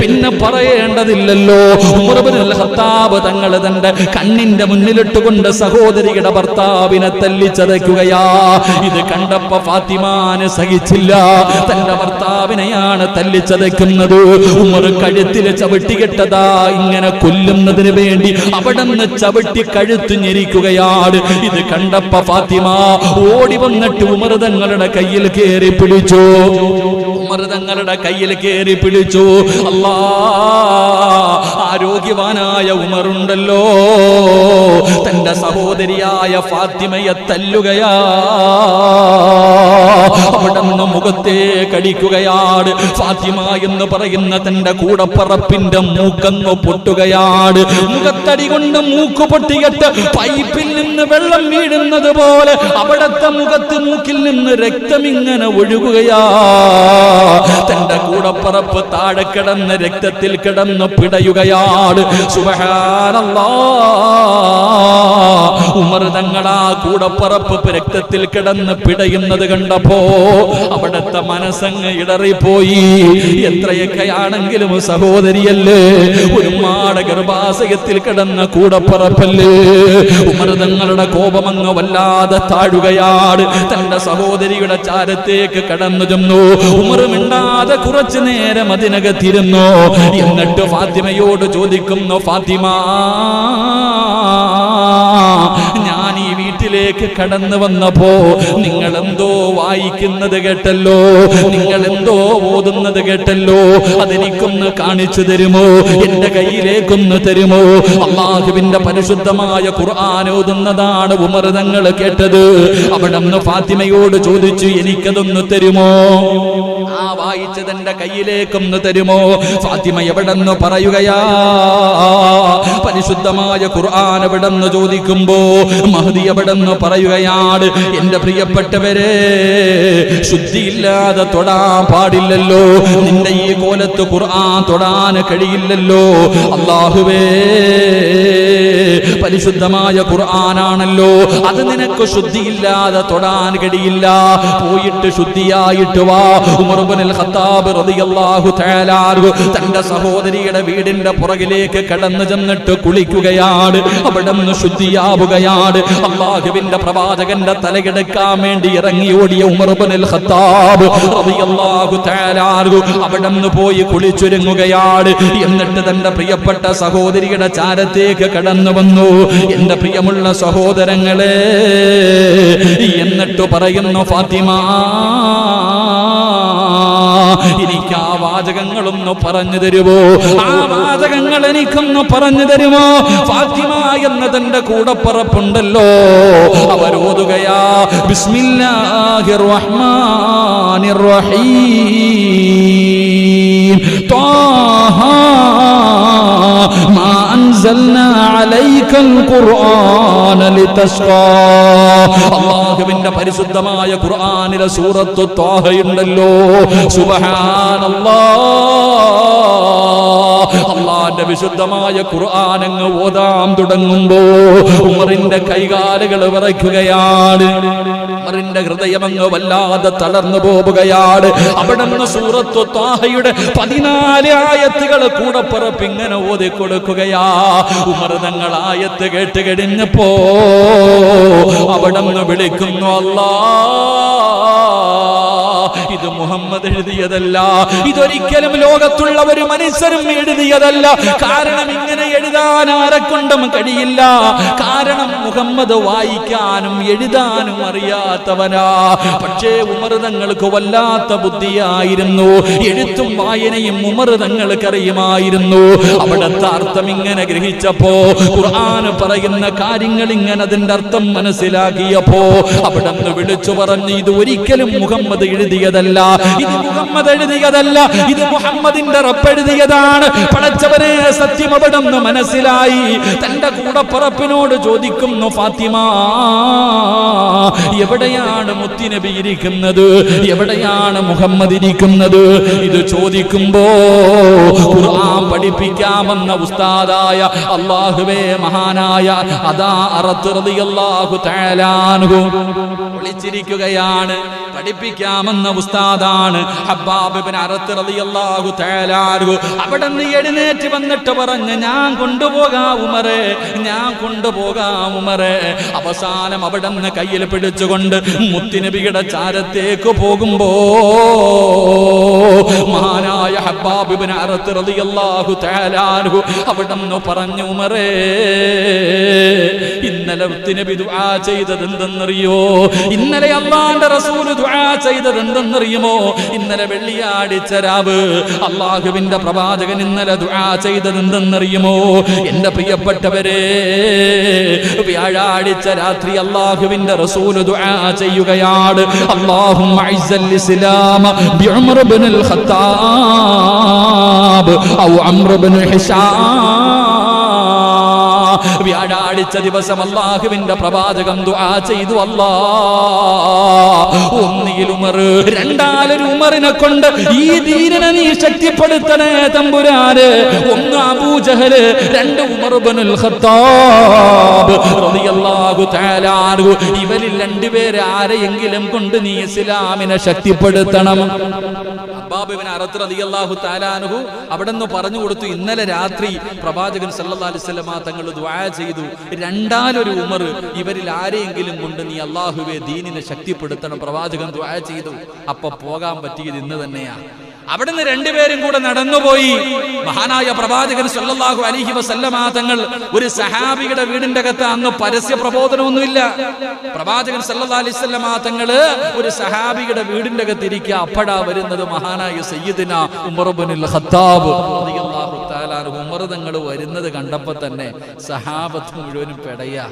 പിന്നെ പറയേണ്ടതില്ലല്ലോ. ഉമർ ഇബ്നുൽ ഖത്താബ് തങ്ങൾ തന്റെ കണ്ണിന്റെ മുന്നിലിട്ടുകൊണ്ട് സഹോദരിയുടെ ഭർത്താവിനെ തല്ലിച്ചതയ്ക്കുകയാ. ഇത് കണ്ടപ്പോ ഫാത്തിമാന് സഹിച്ചില്ല. തന്റെ ഭർത്താവിനെയാണ് തല്ലിച്ചതയ്ക്കുന്നത്. ഉമർ കഴുത്തിൽ ചവിട്ടികെട്ടതാ ഇങ്ങനെ കൊല്ലുന്നതിന് വേണ്ടി അവിടുന്ന് ചവിട്ടി കഴുത്തു ഞെരിക്കുകയാണ്. ഇത് കണ്ടപ്പോ ഫാത്തിമ ഓടി വന്നിട്ട് ഉമർ തങ്ങളുടെ കയ്യിൽ കയറി പിടിച്ചു. ഉമർ തങ്ങളുടെ കയ്യിൽ കയറി പിടിച്ചു. അല്ലാ, ആരോഗ്യവാനായ ഉമറുണ്ടല്ലോ, തന്റെ സഹോദരിയായ ഫാത്തിമയെ തല്ലുകയാ. അവിടുന്ന് മുഖത്തെ കടിക്കുകയാണ്. ഫാത്തിമ എന്ന് പറയുന്ന തന്റെ കൂടപ്പറപ്പിന്റെ മൂക്കന്ന് പൊട്ടുകയാണ്. മുഖത്തടി കൊണ്ട് മൂക്ക് പൊട്ടിയിട്ട് പൈപ്പിൽ നിന്ന് വെള്ളം വീഴുന്നത് പോലെ അവിടത്തെ മുഖത്ത് മൂക്കിൽ നിന്ന് രക്തം ഇങ്ങനെ ഒഴുകുകയാ. തന്റെ കൂടപ്പറപ്പ് താഴെ കിടന്ന് രക്തത്തിൽ കിടന്ന് പിടയുകയാണ്. സുബ്ഹാനല്ലാഹ്, ഉമർ തങ്ങളാ കൂടപ്പറപ്പ് രക്തത്തിൽ കിടന്ന് പിടയുന്നത് കണ്ടപ്പോ അവിടുത്തെ മനസ്സങ്ങ് ഇടറിപ്പോയി. എത്രയൊക്കെയാണെങ്കിലും സഹോദരിയല്ലേ, ഒരുപാട് ഗർഭാശയത്തിൽ കിടന്ന കൂടപ്പറപ്പല്ലേ. ഉമർ തങ്ങളുടെ കോപമങ്ങ് വല്ലാതെ താഴുകയാണ്. തന്റെ സഹോദരിയുടെ ചാരത്തേക്ക് കടന്നു ചെന്നു. ഉമർ മിണ്ടാതെ കുറച്ചു നേരം അതിനകത്തിരുന്നു. എന്നിട്ട് ഫാത്തിമയോട് ചോദിക്കുന്നു, ഫാത്തിമ, ഞാൻ ഈ വീട്ടിലേക്ക് കടന്നു വന്നപ്പോ നിങ്ങൾ എന്തോ വായിക്കുന്നത് കേട്ടല്ലോ, നിങ്ങൾ എന്തോ ഓതുന്നത് കേട്ടല്ലോ, അതെനിക്കൊന്ന് കാണിച്ചു തരുമോ? എന്റെ കയ്യിലേക്കൊന്ന് തരുമോ? അല്ലാഹുവിന്റെ പരിശുദ്ധമായ ഖുർആൻ ഓതുന്നതാണ് ഉമർ തങ്ങൾ കേട്ടത്. അവിടുന്ന് ഫാത്തിമയോട് ചോദിച്ചു, എനിക്കതൊന്ന് തരുമോ? ആ വായിച്ചത് എന്റെ കയ്യിലേക്കൊന്ന് തരുമോ? ഫാത്തിമ എവിടെന്ന് പറയുകയാ. പരിശുദ്ധമായ ഖുർആൻ എവിടെന്ന് ചോദിക്കുമ്പോ മഹ്ദി എവിടെന്ന് പറയുകയാണ്. എന്റെ പ്രിയപ്പെട്ടവരെ, ശുദ്ധിയില്ലാതെ തൊടാൻ പാടില്ലല്ലോ. നിന്റെ ഈ കോലത്ത് ഖുർആൻ തൊടാൻ കഴിയില്ലല്ലോ. അല്ലാഹുവേ, പരിശുദ്ധമായ ഖുർആനാണല്ലോ, അത് നിനക്ക് ശുദ്ധിയില്ലാതെ തൊടാൻ കഴിയില്ല. പോയിട്ട് ശുദ്ധിയായിട്ട് വാ. ഉമർ ഇബ്നുൽ ഖത്താബ് റളിയല്ലാഹു തആല അൻഹു തന്റെ സഹോദരിയുടെ വീടിന്റെ പുറകിലേക്ക് കടന്നു ചെന്നിട്ട് കുളിക്കുകയാണ്. അവിടുന്ന് ശുദ്ധിയാവുകയാണ്. അല്ലാഹുവിന്റെ പ്രവാചകന്റെ തലയെടുക്കാൻ വേണ്ടി ഇറങ്ങി ഓടിയ ഉമർ ഇബ്നുൽ ഖത്താബ് റളിയല്ലാഹു തആല അൻഹു അവിടുന്ന് പോയി കുളിച്ചൊരുങ്ങുകയാണ്. എന്നിട്ട് തന്റെ പ്രിയപ്പെട്ട സഹോദരിയുടെ ചാരത്തേക്ക് കടന്നു വന്നു. എന്റെ പ്രിയമുള്ള സഹോദരങ്ങളെ, എന്നിട്ട് പറയുന്നു, ഫാത്തിമ, എനിക്ക് ആ വാചകങ്ങളൊന്ന് പറഞ്ഞു തരുമോ? ആ വാചകങ്ങൾ നിങ്ങൾ എനിക്കൊന്ന് പറഞ്ഞു തരുമോ? ഫാത്തിമ എന്ന തന്റെ കൂടപ്പറപ്പുണ്ടല്ലോ, അവരോതുകയാ ബിസ്മില്ലാഹിർ റഹ്മാനിർ റഹീം ത്വാഹ മാ അൻസൽനാ അലൈക്കൽ ഖുർആന ലിതശ്ഖാ. അല്ലാഹുവിന്റെ പരിശുദ്ധമായ ഖുർആനിലെ സൂറത്ത് ത്വാഹയുണ്ടല്ലോ, സുബ്ഹാനല്ലാഹ്, അല്ലാഹുവിന്റെ വിശുദ്ധമായ ഖുർആൻ അങ്ങ് ഓതാൻ തുടങ്ങുമ്പോ ഉമറിന്റെ കൈകാലുകൾ വിറയ്ക്കുകയാണ്, ഉമറിന്റെ ഹൃദയം അങ്ങ് വല്ലാതെ തളർന്നു പോവുകയാണ്. അവിടുന്ന് സൂറത്ത് ത്വാഹയുടെ 14 ആയത്തുകൾ കൂടപ്പറപ്പ് ഇങ്ങനെ ഓതി കൊടുക്കുകയാ. ഉമർ തങ്ങൾ ആയത്ത് കേട്ട് കഴിഞ്ഞപ്പോ അവിടുന്ന് വിളിക്കുന്നു, അല്ലാഹ്, ഇത് മുഹമ്മദ് എഴുതിയതല്ല, ഇതൊരിക്കലും ലോകത്തുള്ള ഒരു മനുഷ്യരും എഴുതിയതല്ല. കാരണം ഇങ്ങനെ എഴുതാൻ ആരെക്കൊണ്ടും കഴിയില്ല. കാരണം മുഹമ്മദ് വായിക്കാനും എഴുതാനും അറിയാത്തവനാ. പക്ഷേ ഉമർ തങ്ങൾക്ക് വല്ലാത്ത ബുദ്ധിയായിരുന്നു, എഴുത്തും വായനയും ഉമർ തങ്ങൾക്ക് അറിയുമായിരുന്നു. അവിടുത്തെ അർത്ഥം ഇങ്ങനെ ഗ്രഹിച്ചപ്പോ, ഖുർആൻ പറയുന്ന കാര്യങ്ങൾ ഇങ്ങനെ അതിന്റെ അർത്ഥം മനസ്സിലാക്കിയപ്പോ അവിടുന്ന് വിളിച്ചു പറഞ്ഞു, ഇത് ഒരിക്കലും മുഹമ്മദ് എഴുതിയതല്ല, ഇത് മുഹമ്മദ് എഴുതിയതല്ല, ഇത് മുഹമ്മദിന്റെ റബ്ബ് എഴുതിയതാണ്. പടച്ചവനെ സത്യം അവിടുന്ന് മനസ്സിലായി. തന്റെ കൂടപ്പറപ്പിനോട് ചോദിക്കുന്നു, ഫാത്തിമ, എവിടെയാണ് മുത്തുനബി ഇരിക്കുന്നത്, എവിടെയാണ് മുഹമ്മദ് ഇരിക്കുന്നത്? ഇത് ചോദിക്കുമ്പോ ഖുർആൻ പഠിപ്പിക്കാമെന്ന ഉസ്താദായ അല്ലാഹുവേ മഹാനായ അദാ അറത്ത് റളിയല്ലാഹു തആല അൻഹു വിളിച്ചിരിക്കുകയാണ്. പഠിപ്പിക്കാമെന്ന ഉസ്താദാണ് ഹബ്ബാബ് ഇബ്നു അറത്ത് റളിയല്ലാഹു തആല അൻഹു. അവിടുന്ന് എഴുന്നേറ്റ് വന്നിട്ട് പറഞ്ഞു, ഞാൻ കൊണ്ടുപോകാം ഉമറേ, ഞാൻ കൊണ്ടുപോകാം ഉമറേ. അവസാനം അവിടുന്ന് കയ്യിൽ പിടിച്ചുകൊണ്ട് മുത്തുനബിയുടെ ചാരത്തേക്ക് പോകുമ്പോ മഹാനായ ഹബ്ബാബ് ഇബ്നു അറത്ത് റളിയല്ലാഹു തആല അൻഹു അവിടുന്ന് പറഞ്ഞു, ഉമറേ, ഇന്നലെ മുത്തുനബി ദുആ ചെയ്തത് എന്തെന്നറിയോ? ഇന്നലെ അല്ലാഹുവിന്റെ റസൂൽ ദുആ ചെയ്തത് എന്തെന്നറിയുമോ? ഇന്നലെ വെള്ളിയാഴ്ച രാവ് അല്ലാഹുവിന്റെ പ്രവാചകൻ ഇന്നലെ ദുആ ചെയ്തത് എന്തെന്നറിയുമോ? എന്റെ പ്രിയപ്പെട്ടവരെ, വ്യാഴാഴ്ച രാത്രി അല്ലാഹുവിന്റെ റസൂൽ ദുആ ചെയ്യുകയാണ്, അല്ലാഹുമ്മ അഇസ്സൽ ഇസ്ലാമ ബിഉമർ ഇബ്നുൽ ഖത്താബ് ഔ അംർ ഇബ്നു ഹിശാം. വ്യാഴാഴ്ച ദിവസം അല്ലാഹുവിന്റെ പ്രവാചകൻ ദുആ ചെയ്തു, അല്ലാഹ്, ഒന്നിൽ ഉമർ, രണ്ടാലൊരു ഉമറിനെ കൊണ്ട് ഈ ദീനിനെ നീ ശക്തിപ്പെടുത്തണേ തമ്പുരാനെ. ഒന്ന് അബൂജഹൽ, രണ്ട് ഉമർ ഇബ്നുൽ ഖത്താബ് റളിയല്ലാഹു തആല അൻഹു. ഇവരിൽ രണ്ടുപേരെ ആരെയെങ്കിലും കൊണ്ട് നീ ഇസ്ലാമിനെ ശക്തിപ്പെടുത്തണം. ഹബ്ബാബ് ഇബ്നു അറത്ത് റളിയല്ലാഹു തആല അൻഹു അവിടെന്ന് പറഞ്ഞു കൊടുത്തു, ഇന്നലെ രാത്രി പ്രവാചകൻ സല്ലല്ലാഹു അലൈഹി വസല്ലം തങ്ങൾ ദുആ ചെയ്തു, രണ്ടാലൊരു ഉമർ, ഇവരിൽ ആരെയെങ്കിലും കൊണ്ട് നീ അല്ലാഹുവേ ദീനിനെ ശക്തിപ്പെടുത്തണം. പ്രവാചകൻ ദുആ ചെയ്തു. അപ്പൊ പോകാൻ പറ്റിയത് ഇന്ന് തന്നെയാണ്. അവിടുന്ന് രണ്ടുപേരും കൂടെ നടന്നുപോയി. മഹാനായ പ്രവാചകൻ സല്ലല്ലാഹു അലൈഹി വസല്ലമ തങ്ങൾ ഒരു സഹാബിയുടെ വീടിന്റെ അകത്ത്, അന്ന് പരസ്യ പ്രബോധനമൊന്നുമില്ല, പ്രവാചകൻ സല്ലല്ലാഹു അലൈഹി വസല്ലമ തങ്ങള് ഒരു സഹാബിയുടെ വീടിന്റെ അകത്ത് ഇരിക്കുക. അപ്പോഴാ വരുന്നത് മഹാനായ സയ്യിദുനാ ഉമർ ഇബ്നുൽ ഖത്താബ് റളിയല്ലാഹു തആല അൻഹു. ഉമർ തങ്ങൾ വരുന്നത് കണ്ടപ്പോ തന്നെ സഹാബത്ത് മുഴുവനും പെടയാ.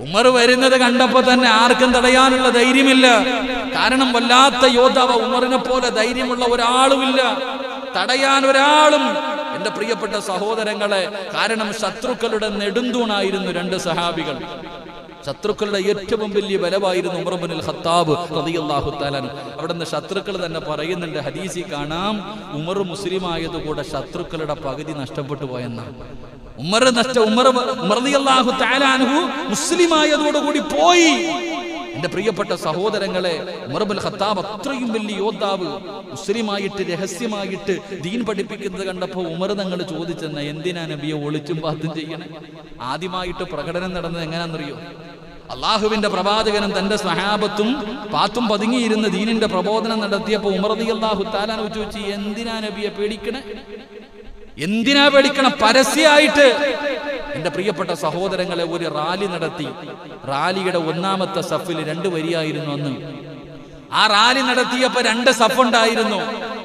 ഉമർ വരുന്നത് കണ്ടപ്പോ തന്നെ ആർക്കും തടയാനുള്ള ധൈര്യമില്ല. കാരണം വല്ലാത്ത യോദ്ധാവ്, ഉമറിനെ പോലെ ധൈര്യമുള്ള ഒരാളുമില്ല, തടയാൻ ഒരാളും. എന്റെ പ്രിയപ്പെട്ട സഹോദരങ്ങളെ, കാരണം ശത്രുക്കളുടെ നെടുന്തൂണായിരുന്നു രണ്ട് സഹാബികൾ. ശത്രുക്കളുടെ ഏറ്റവും വലിയ ബലമായിരുന്നു ഉമർ ഇബ്നുൽ ഖത്താബ് റളിയല്ലാഹു തആല. അവിടുന്ന് ശത്രുക്കൾ തന്നെ പറയുന്നുണ്ട്, ഹദീസിൽ കാണാം, ഉമർ മുസ്ലിം ആയതുകൂടെ ശത്രുക്കളുടെ പകുതി നഷ്ടപ്പെട്ടു പോയെന്നാണ്. ഉമർ റളിയല്ലാഹു തആല അൻഹു മുസ്ലിം ആയതോടുകൂടി പോയി. എന്റെ പ്രിയപ്പെട്ട സഹോദരങ്ങളെ, ഉമർ ഇബ്നുൽ ഖത്താബ് അത്രയും വലിയ യോദ്ധാവ്, മുസ്ലിമായിട്ട് രഹസ്യമായിട്ട് ദീൻ പഠിപ്പിക്കുന്നത് കണ്ടപ്പോൾ ഉമർ തങ്ങൾ ചോദിച്ചെന്ന, എന്തിനാ നബിയെ ഒളിച്ചും പാത്തും ചെയ്യണേ? ആദ്യമായിട്ട് പ്രകടനം നടന്നത് എങ്ങനെയാണെന്നറിയോ? അള്ളാഹുവിന്റെ പ്രവാചകനും തന്റെ സ്വഹാബത്തും പാത്തും പതുങ്ങിയിരുന്ന് ദീനിന്റെ പ്രബോധനം നടത്തിയപ്പോൾ ഉമർ റളിയല്ലാഹു തആല അൻഹു ചോദിച്ചു, എന്തിനാ നബിയെ പേടിക്കണേ? എന്തിനാ പേടിക്കണം? പരസ്യമായിട്ട്. എന്റെ പ്രിയപ്പെട്ട സഹോദരങ്ങളെ, ഒരു റാലി നടത്തി. റാലിയുടെ ഒന്നാമത്തെ സഫിൽ 2 വരിയായിരുന്നു അന്ന്. ആ റാലി നടത്തിയപ്പോ 2 സഫ് ഉണ്ടായിരുന്നു.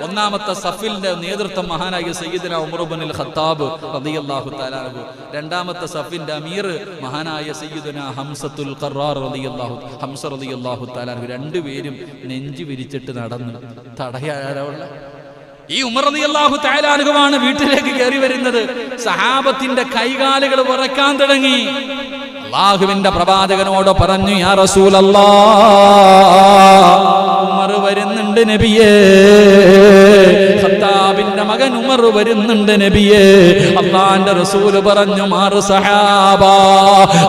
ഒന്നാമത്തെ സഫിന്റെ നേതൃത്വം മഹാനായ സയ്യിദുനാ ഉമർ ഇബ്നുൽ ഖത്താബ് റളിയല്ലാഹു തആല അൻഹു. രണ്ടാമത്തെ സഫിന്റെ അമീർ മഹാനായ സയ്യിദുനാ ഹംസത്തുൽ ഖറാർ ഹംസ റളിയല്ലാഹു തആല അൻഹു. രണ്ടുപേരും നെഞ്ചു വിരിച്ചിട്ട് നടന്നു. തടയാനുള്ള ഈ ഉമർ റളിയല്ലാഹു തആല അൻഹുവാണ് വീട്ടിലേക്ക് കയറി വരുന്നത്. സഹാബത്തിന്റെ കൈകാലുകൾ വിറക്കാൻ തുടങ്ങി. അല്ലാഹുവിന്റെ പ്രവാചകനോട് പറഞ്ഞു, യാ റസൂലല്ലാഹ്, ഉമർ വരുന്നുണ്ട് നബിയേ, ഖത്താബിന്റെ മകൻ ഉമർ വരുന്നുണ്ട് നബിയേ. അല്ലാഹുവിന്റെ റസൂൽ പറഞ്ഞു, മാറ് സഹാബ.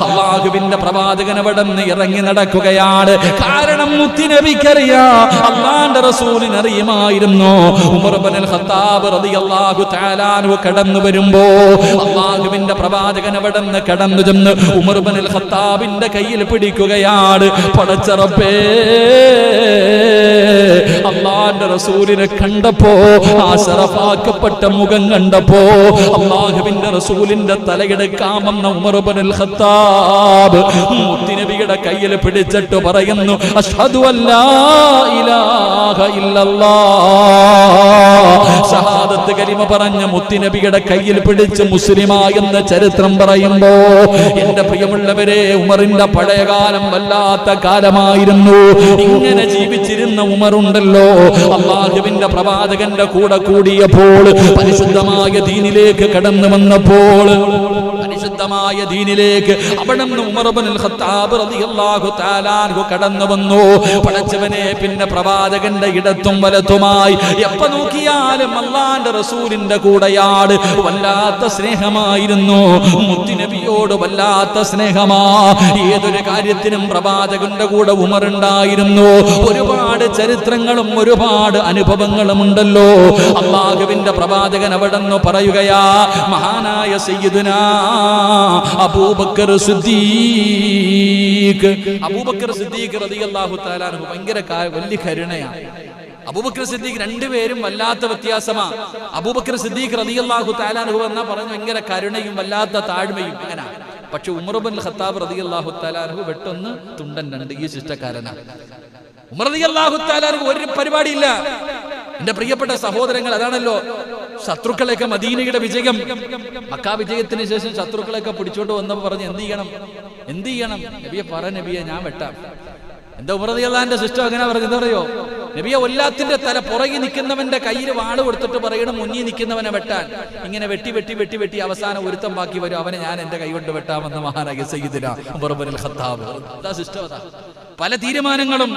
അല്ലാഹുവിന്റെ പ്രവാചകൻ അവിടെ നിന്ന് ഇറങ്ങി നടക്കുകയാണ്. കാരണം മുത്തുനബിക്കറിയാം, അല്ലാഹുവിന്റെ റസൂലിന് അറിയുമായിരുന്നു ഉമർ ഇബ്നുൽ ഖത്താബ് റളിയല്ലാഹു തആല അൻഹു കടന്നു വരുമ്പോ അല്ലാഹുവിന്റെ പ്രവാചകൻ അവിടെ നിന്ന് കടന്നു ചെന്ന് ഉമർ ഇബ്നുൽ ഖത്താബിന്റെ കയ്യിൽ പിടിക്കുകയാണ്. പടച്ച റബ്ബേ, അല്ലാഹുവിന്റെ റസൂലിനെ കണ്ടപ്പോ, ആ ശറഫാക്കപ്പെട്ട മുഖം കണ്ടപ്പോ അല്ലാഹുവിന്റെ റസൂലിന്റെ തലയെടുക്കാമെന്ന ഉമർ ഇബ്നുൽ ഖത്താബ് മുത്തുനബിയുടെ കയ്യിൽ പിടിച്ചിട്ട് പറയുന്നു, അഷ്ഹദു അല്ലാ ഇലാഹ ഇല്ലല്ലാഹ്. ഷഹാദത്ത് കലിമ പറഞ്ഞ മുത്തുനബിയുടെ കയ്യിൽ പിടിച്ച് മുസ്ലിമായെന്ന ചരിത്രം പറയുമ്പോ എന്റെ പ്രിയമുള്ളവരെ, ഉമറിന്റെ പഴയകാലം വല്ലാത്ത കാലമായിരുന്നു. ഇങ്ങനെ ജീവിച്ചിരുന്ന ഉമറുണ്ടല്ലോ, അല്ലാഹുവിന്റെ പ്രവാചകന്റെ കൂടെ കൂടിയപ്പോൾ, പരിശുദ്ധമായ ദീനിലേക്ക് കടന്നു വന്നപ്പോൾ, പരിശുദ്ധമായ ദീനിലേക്ക് അവിടുന്ന് ഉമർ ഇബ്നുൽ ഖത്താബ് റളിയല്ലാഹു തആല അൻഹു കടന്നു വന്നു. പടച്ചവനെ, പിന്നെ പ്രവാചകന്റെ ഇടത്തും വലത്തുമായി എപ്പോ നോക്കിയാലും അല്ലാഹുവിന്റെ റസൂലിന്റെ കൂടെയാണ്. വല്ലാത്ത സ്നേഹമായിരുന്നു മുത്തുനബിയോട്, വല്ലാത്ത സ്നേഹമാ. ഏതൊരു കാര്യത്തിനും പ്രവാചകന്റെ കൂടെ ഉമർ ഉണ്ടായിരുന്നു. ഒരുപാട് ചരിത്രങ്ങളും ഒരുപാട് അനുഭവങ്ങളും ഉണ്ടല്ലോ. അല്ലാഹുവിന്റെ പ്രവാചകൻ അവിടെന്ന് പറയുകയാ, മഹാനായ സയ്യിദുനാ അബൂബക്കർ സിദ്ദീഖ് റളിയല്ലാഹു തആല അൻഹു ഭയങ്കര വലിയ കരുണയാണ്. അബൂബക്കർ സിദ്ദീഖ് രണ്ടുപേരും വല്ലാത്ത വ്യത്യാസമാ. അബൂബക്കർ സിദ്ദീഖ് റളിയല്ലാഹു തആല അൻഹു എന്നാ പറഞ്ഞു ഭയങ്കര കരുണയും വല്ലാത്ത താഴ്മയും അങ്ങനെ. പക്ഷെ ഉമർ ഇബ്നുൽ ഖത്താബ് റളിയല്ലാഹു തആല അൻഹു വെട്ടൊന്ന് തുണ്ടൻ രണ്ട്, ഈ ശിഷ്ടക്കാരനാണ്. ഉമർ റളിയല്ലാഹു തആല അൻഹു ഒരു പരിപാടിയില്ല. എന്റെ പ്രിയപ്പെട്ട സഹോദരങ്ങൾ, അതാണല്ലോ ശത്രുക്കളെയൊക്കെ മദീനയുടെ വിജയം, മക്ക വിജയത്തിന് ശേഷം ശത്രുക്കളെയൊക്കെ പിടിച്ചോണ്ട് വന്നപ്പോൾ പറഞ്ഞു, എന്ത് ചെയ്യണം നബിയെ, പറ നബിയെ, ഞാൻ വെട്ടാം. എന്താ ഉമർ റളിയല്ലാഹുവിന്റെ സിസ്റ്റം അങ്ങനെ പറഞ്ഞു? എന്താ പറയോ, നബിയെ, ഒല്ലാത്തിന്റെ തല പുറകെ നിൽക്കുന്നവന്റെ കയ്യിൽ വാള് കൊടുത്തിട്ട് പറയണം മുന്നിൽ നിൽക്കുന്നവനെ വെട്ടാൻ. ഇങ്ങനെ വെട്ടി അവസാനം ഒരുത്തം ബാക്കി വരും, അവനെ ഞാൻ എന്റെ കൈകൊണ്ട് വെട്ടാമെന്ന് മഹാനായ സയ്യിദുനാ ഉമർ ഇബ്നുൽ ഖത്താബ്. അതാ സിസ്റ്റം. അതാ പല തീരുമാനങ്ങളും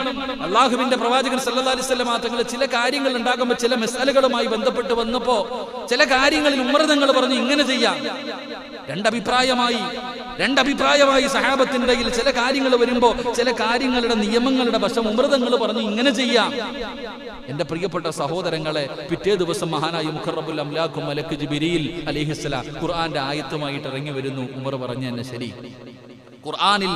അല്ലാഹുവിന്റെ പ്രവാചകൻ സല്ലല്ലാഹു അലൈഹി വസല്ലം തങ്ങൾ ചില കാര്യങ്ങൾ ഉണ്ടാകുമ്പോൾ, ചില മസാലകളുമായി ബന്ധപ്പെട്ട് വന്നപ്പോ ചില കാര്യങ്ങളിൽ ഉമർ തങ്ങൾ പറഞ്ഞു ഇങ്ങനെ ചെയ്യാം. രണ്ടഭിപ്രായമായി സഹാബത്തിന്റെ ഇടയിൽ ചില കാര്യങ്ങൾ വരുമ്പോ ചില കാര്യങ്ങളുടെ നിയമങ്ങളുടെ വശം ഉമർ തങ്ങൾ പറഞ്ഞു ഇങ്ങനെ ചെയ്യാം. എന്റെ പ്രിയപ്പെട്ട സഹോദരങ്ങളെ, പിറ്റേ ദിവസം മഹാനായ മുഖറബുൽ അംലാഖ് മലക്ക് ജിബ്രീൽ അലൈഹിസ്സലാം ഖുർആന്റെ ആയത്തുമായിട്ട് ഇറങ്ങി വരുന്നു. ഉമർ പറഞ്ഞു തന്നെ ശരി. ഖുർആനിൽ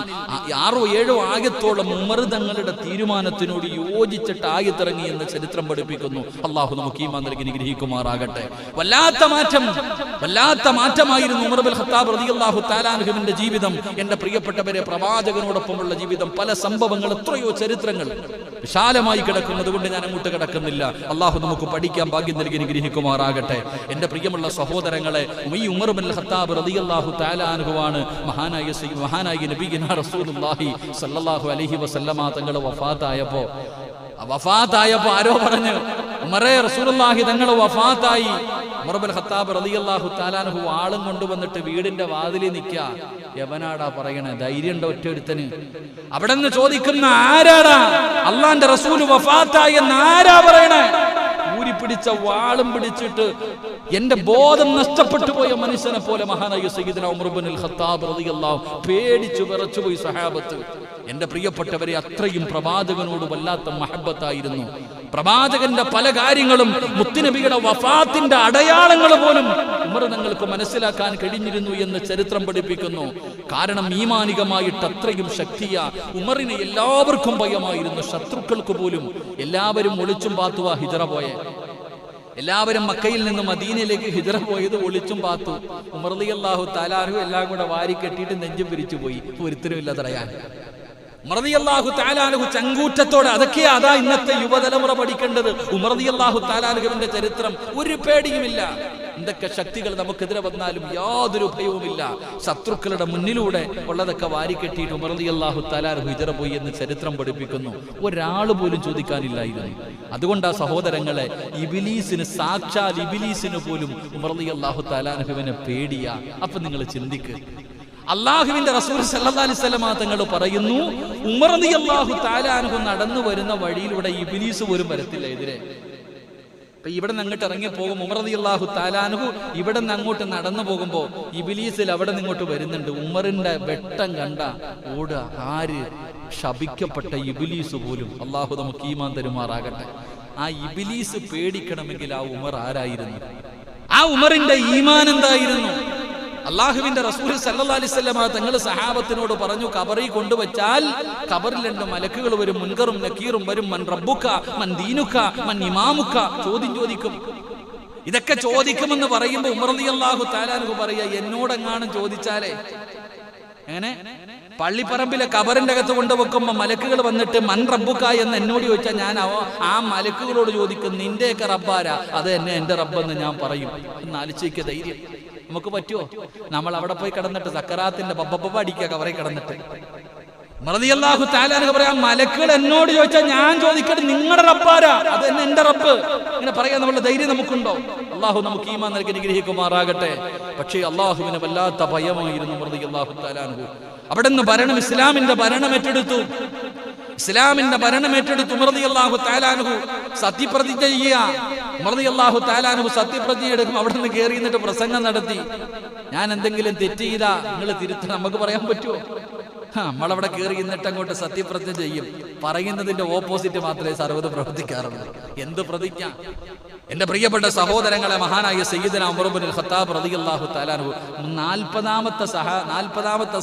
6-7 ആയത്തോളം ഉമർ തങ്ങളുടെ തീരുമാനത്തിനോട് യോജിച്ചിട്ട് ആയത്തിറങ്ങി എന്ന് ചരിത്രം പഠിപ്പിക്കുന്നു. അള്ളാഹു നമുക്ക് ഈമാൻ നൽകി അനുഗ്രഹിക്കുമാറാകട്ടെ. വല്ലാത്ത മാറ്റമായിരുന്നു ഉമർ ഇബ്നുൽ ഖത്താബ് റളിയല്ലാഹു തആല അൻഹുവിന്റെ ജീവിതം. എന്റെ പ്രിയപ്പെട്ടവരെ, പ്രവാചകനോടൊപ്പമുള്ള ജീവിതം, പല സംഭവങ്ങൾ, എത്രയോ ചരിത്രങ്ങൾ വിശാലമായി കിടക്കുന്നത് കൊണ്ട് ഞാൻ അങ്ങോട്ട് കിടക്കുന്നില്ല. അള്ളാഹു നമുക്ക് പഠിക്കാൻ ഭാഗ്യം നൽകി അനുഗ്രഹിക്കുമാറാകട്ടെ. എന്റെ പ്രിയമുള്ള സഹോദരങ്ങളെ, ഈ ഉമർ ഇബ്നുൽ ഖത്താബ് റളിയല്ലാഹു തആല അൻഹുവാണ് മഹാനായ നബിയുനാ റസൂലുള്ളാഹി സ്വല്ലല്ലാഹു അലൈഹി വസല്ലമ തങ്ങൾ വഫാത്തായപ്പോ ആരോ പറഞ്ഞു, ഉമറേ, റസൂലുള്ളാഹി തങ്ങൾ വഫാത്തായി. ഉമർ ഇബ്നുൽ ഖത്താബ് റളിയല്ലാഹു തആല അൻഹു ആളും കൊണ്ടുവന്നിട്ട് വീടിന്റെ വാതിലിൽ നിൽക്കുക. എവനാടാ പറയണേ? ധൈര്യം ഉണ്ടോ ഒറ്റൊരുത്തന്? അവിടെ നിന്ന് ചോദിക്കുന്ന ആരാടാ? അള്ളാന്റെ റസൂൽ വഫാത്തായി എന്ന് ആരാ പറയണേ? ഊരിപ്പിടിച്ച വാളും പിടിച്ചിട്ട് എന്റെ ബോധം നഷ്ടപ്പെട്ടു പോയ മനുഷ്യനെ പോലെ മഹാനായ സയ്യിദുനാ ഉമർ ഇബ്നുൽ ഖത്താബ് റളിയല്ലാഹു പേടിച്ചു വിറച്ചുപോയി സഹാബത്ത്. എന്റെ പ്രിയപ്പെട്ടവരെ, അത്രയും പ്രവാചകനോട് വല്ലാത്ത മഹബത്തായിരുന്നു. പ്രവാചകന്റെ പല കാര്യങ്ങളും, മുത്തുനബിയുടെ വഫാത്തിന്റെ അടയാളങ്ങൾ പോലും ഉമർ തങ്ങൾക്ക് മനസ്സിലാക്കാൻ കഴിഞ്ഞിരുന്നു എന്ന് ചരിത്രം പഠിപ്പിക്കുന്നു. കാരണം ഈമാനികമായിട്ട് അത്രയും ശക്തിയാ. ഉമറിനെ എല്ലാവർക്കും ഭയമായിരുന്നു, ശത്രുക്കൾക്ക് പോലും. എല്ലാവരും ഒളിച്ചും പാത്തുവാ ഹിജറ പോയെ. എല്ലാവരും മക്കയിൽ നിന്ന് മദീനയിലേക്ക് ഹിജറ പോയത് ഒളിച്ചും പാത്തു. ഉമർ റളിയല്ലാഹു തആല അൻഹു എല്ലാം കൂടെ വാരി കെട്ടിയിട്ട് നെഞ്ചും പിരിച്ചു പോയി. ഒരുത്തരുമില്ല തടയാൻ. ഉമർ റളിയല്ലാഹു തആല അൻഹു ചങ്കൂറ്റത്തോടെ, അതൊക്കെയാ അതാ ഇന്നത്തെ യുവതലമുറ പഠിക്കേണ്ടത്. ഉമർ റളിയല്ലാഹു തആല അൻഹുവിന്റെ ചരിത്രം ഒരു പേടിയുമില്ല. എന്തൊക്കെ ശക്തികൾ നമുക്കെതിരെ വന്നാലും യാതൊരു ഭയവുമില്ല. ശത്രുക്കളുടെ മുന്നിലൂടെ ഉള്ളതൊക്കെ വാരിക്കെട്ടിയിട്ട് ഉമർ റളിയല്ലാഹു തആല അൻഹു ഹിജ്റ പോയി എന്ന് ചരിത്രം പഠിപ്പിക്കുന്നു. ഒരാൾ പോലും ചോദിക്കാനില്ലായിരുന്നു. അതുകൊണ്ടാ സഹോദരങ്ങളെ, ഇബ്ലീസിന്, സാക്ഷാൽ ഇബ്ലീസിന് പോലും ഉമർ റളിയല്ലാഹു തആല അൻഹുവിനെ പേടിയാ. അപ്പൊ നിങ്ങൾ ചിന്തിക്ക്, അള്ളാഹുവിന്റെ റസൂൽ സല്ലല്ലാഹു അലൈഹി വസല്ലം തങ്ങൾ പറയുന്നു, ഉമർ റളിയല്ലാഹു തആല അൻഹു നടന്നു വരുന്ന വഴിയിലൂടെ ഇബ്ലീസ് പോലും വരത്തില്ല എതിരെ. അപ്പൊ ഇവിടെ നിന്ന് അങ്ങോട്ട് ഇറങ്ങി പോകും ഉമർ റളിയല്ലാഹു തആല അൻഹു, ഇവിടെ നിന്ന് അങ്ങോട്ട് നടന്നു പോകുമ്പോ ഇബ്ലീസിൽ അവിടെ നിന്ന് ഇങ്ങോട്ട് വരുന്നുണ്ട്. ഉമറിന്റെ വെട്ടം കണ്ട ഓടുക. ആര്? ശപിക്കപ്പെട്ട ഇബ്ലീസ് പോലും. അള്ളാഹു നമുക്ക് ഈമാൻ തരുമാറാകട്ടെ. ആ ഇബ്ലീസ് പേടിക്കണമെങ്കിൽ ആ ഉമർ ആരായിരുന്നു? ആ ഉമറിന്റെ ഈമാൻ എന്തായിരുന്നു? അള്ളാഹുവിന്റെ റസൂൽ സല്ലല്ലാഹു അലൈഹി വസല്ലം തങ്ങൾ സഹാബത്തിനോട് പറഞ്ഞു, ഖബറിൽ കൊണ്ടുവച്ചാൽ ഖബറിൽ 2 മലക്കുകൾ വരും, മുൻകറും നക്കീറും വരും. മൻ റബ്ബുക, മൻ ദീനുക, മൻ ഇമാമുക, ചോദിക്കും. ഇതൊക്കെ ചോദിക്കുമെന്ന് പറയുമ്പോൾ ഉമർ റളിയല്ലാഹു തആല അൻഹു പറയാ, എന്നോടെങ്ങാനും ചോദിച്ചാലേ. എങ്ങനെ? പള്ളിപ്പറമ്പിലെ ഖബറിന്റെ അകത്ത് കൊണ്ടുവെക്കുമ്പോ മലക്കുകൾ വന്നിട്ട് മൻ റബ്ബുക എന്ന് എന്നോട് ചോദിച്ചാൽ ഞാൻ ആ മലക്കുകളോട് ചോദിക്കും, നിന്റെയൊക്കെ റബ്ബാരാ? അത് എന്നെ എന്റെ റബ്ബെന്ന് ഞാൻ പറയും. എന്നാലോചിക്കുക ധൈര്യം നമുക്ക് പറ്റുമോ? നമ്മൾ അവിടെ പോയി കിടന്നിട്ട് സക്കറാത്തിന്റെ ബബ്ബ അടിക്കുക കവറിൽ കിടന്നിട്ട്. റളിയല്ലാഹു തആല അൻഹു പറയാം, മലക്കുകൾ എന്നോട് ചോദിച്ചാൽ ഞാൻ ചോദിക്കട്ടെ, നിങ്ങളുടെ റബ്ബാരാ? അത് എന്നെ എന്റെ റബ്ബ്. ഇങ്ങനെ പറയാൻ നമ്മുടെ ധൈര്യം നമുക്കുണ്ടോ? അള്ളാഹു നമുക്ക് ഈമാൻ നൽകി അനുഗ്രഹിക്കുമാറാകട്ടെ. പക്ഷേ അള്ളാഹുവിന് വല്ലാത്ത ഭയമായിരുന്നു റളിയല്ലാഹു തആല അൻഹു. അവിടുന്ന് ഭരണം, ഇസ്ലാമിന്റെ ഭരണം ഏറ്റെടുത്തു. ഉമർ റളിയല്ലാഹു തആല അൻഹു സത്യപ്രതിജ്ഞ ചെയ്യുക. ഉമർ റളിയല്ലാഹു തആല അൻഹു സത്യപ്രതിജ്ഞ എടുക്കും. അവിടെ നിന്ന് കയറി നിന്നിട്ട് പ്രസംഗം നടത്തി. ഞാൻ എന്തെങ്കിലും തെറ്റ് ചെയ്താ നിങ്ങൾ തിരുത്തണം. നമുക്ക് പറയാൻ പറ്റുമോ? നമ്മളവിടെ കയറി നിന്നിട്ട് അങ്ങോട്ട് സത്യപ്രതിജ്ഞ ചെയ്യും. പറയുന്നതിന്റെ ഓപ്പോസിറ്റ് മാത്രമേ സർവ്വത് പ്രവർത്തിക്കാറുള്ളൂ. എന്ത് പ്രതിജ്ഞ? എന്റെ പ്രിയപ്പെട്ട സഹോദരങ്ങളെ, മഹാനായ സയ്യിദുനാ ഉമർ ഇബ്നുൽ ഖത്താബ് റളിയല്ലാഹു തആല അൻഹു 40ാമത്തെ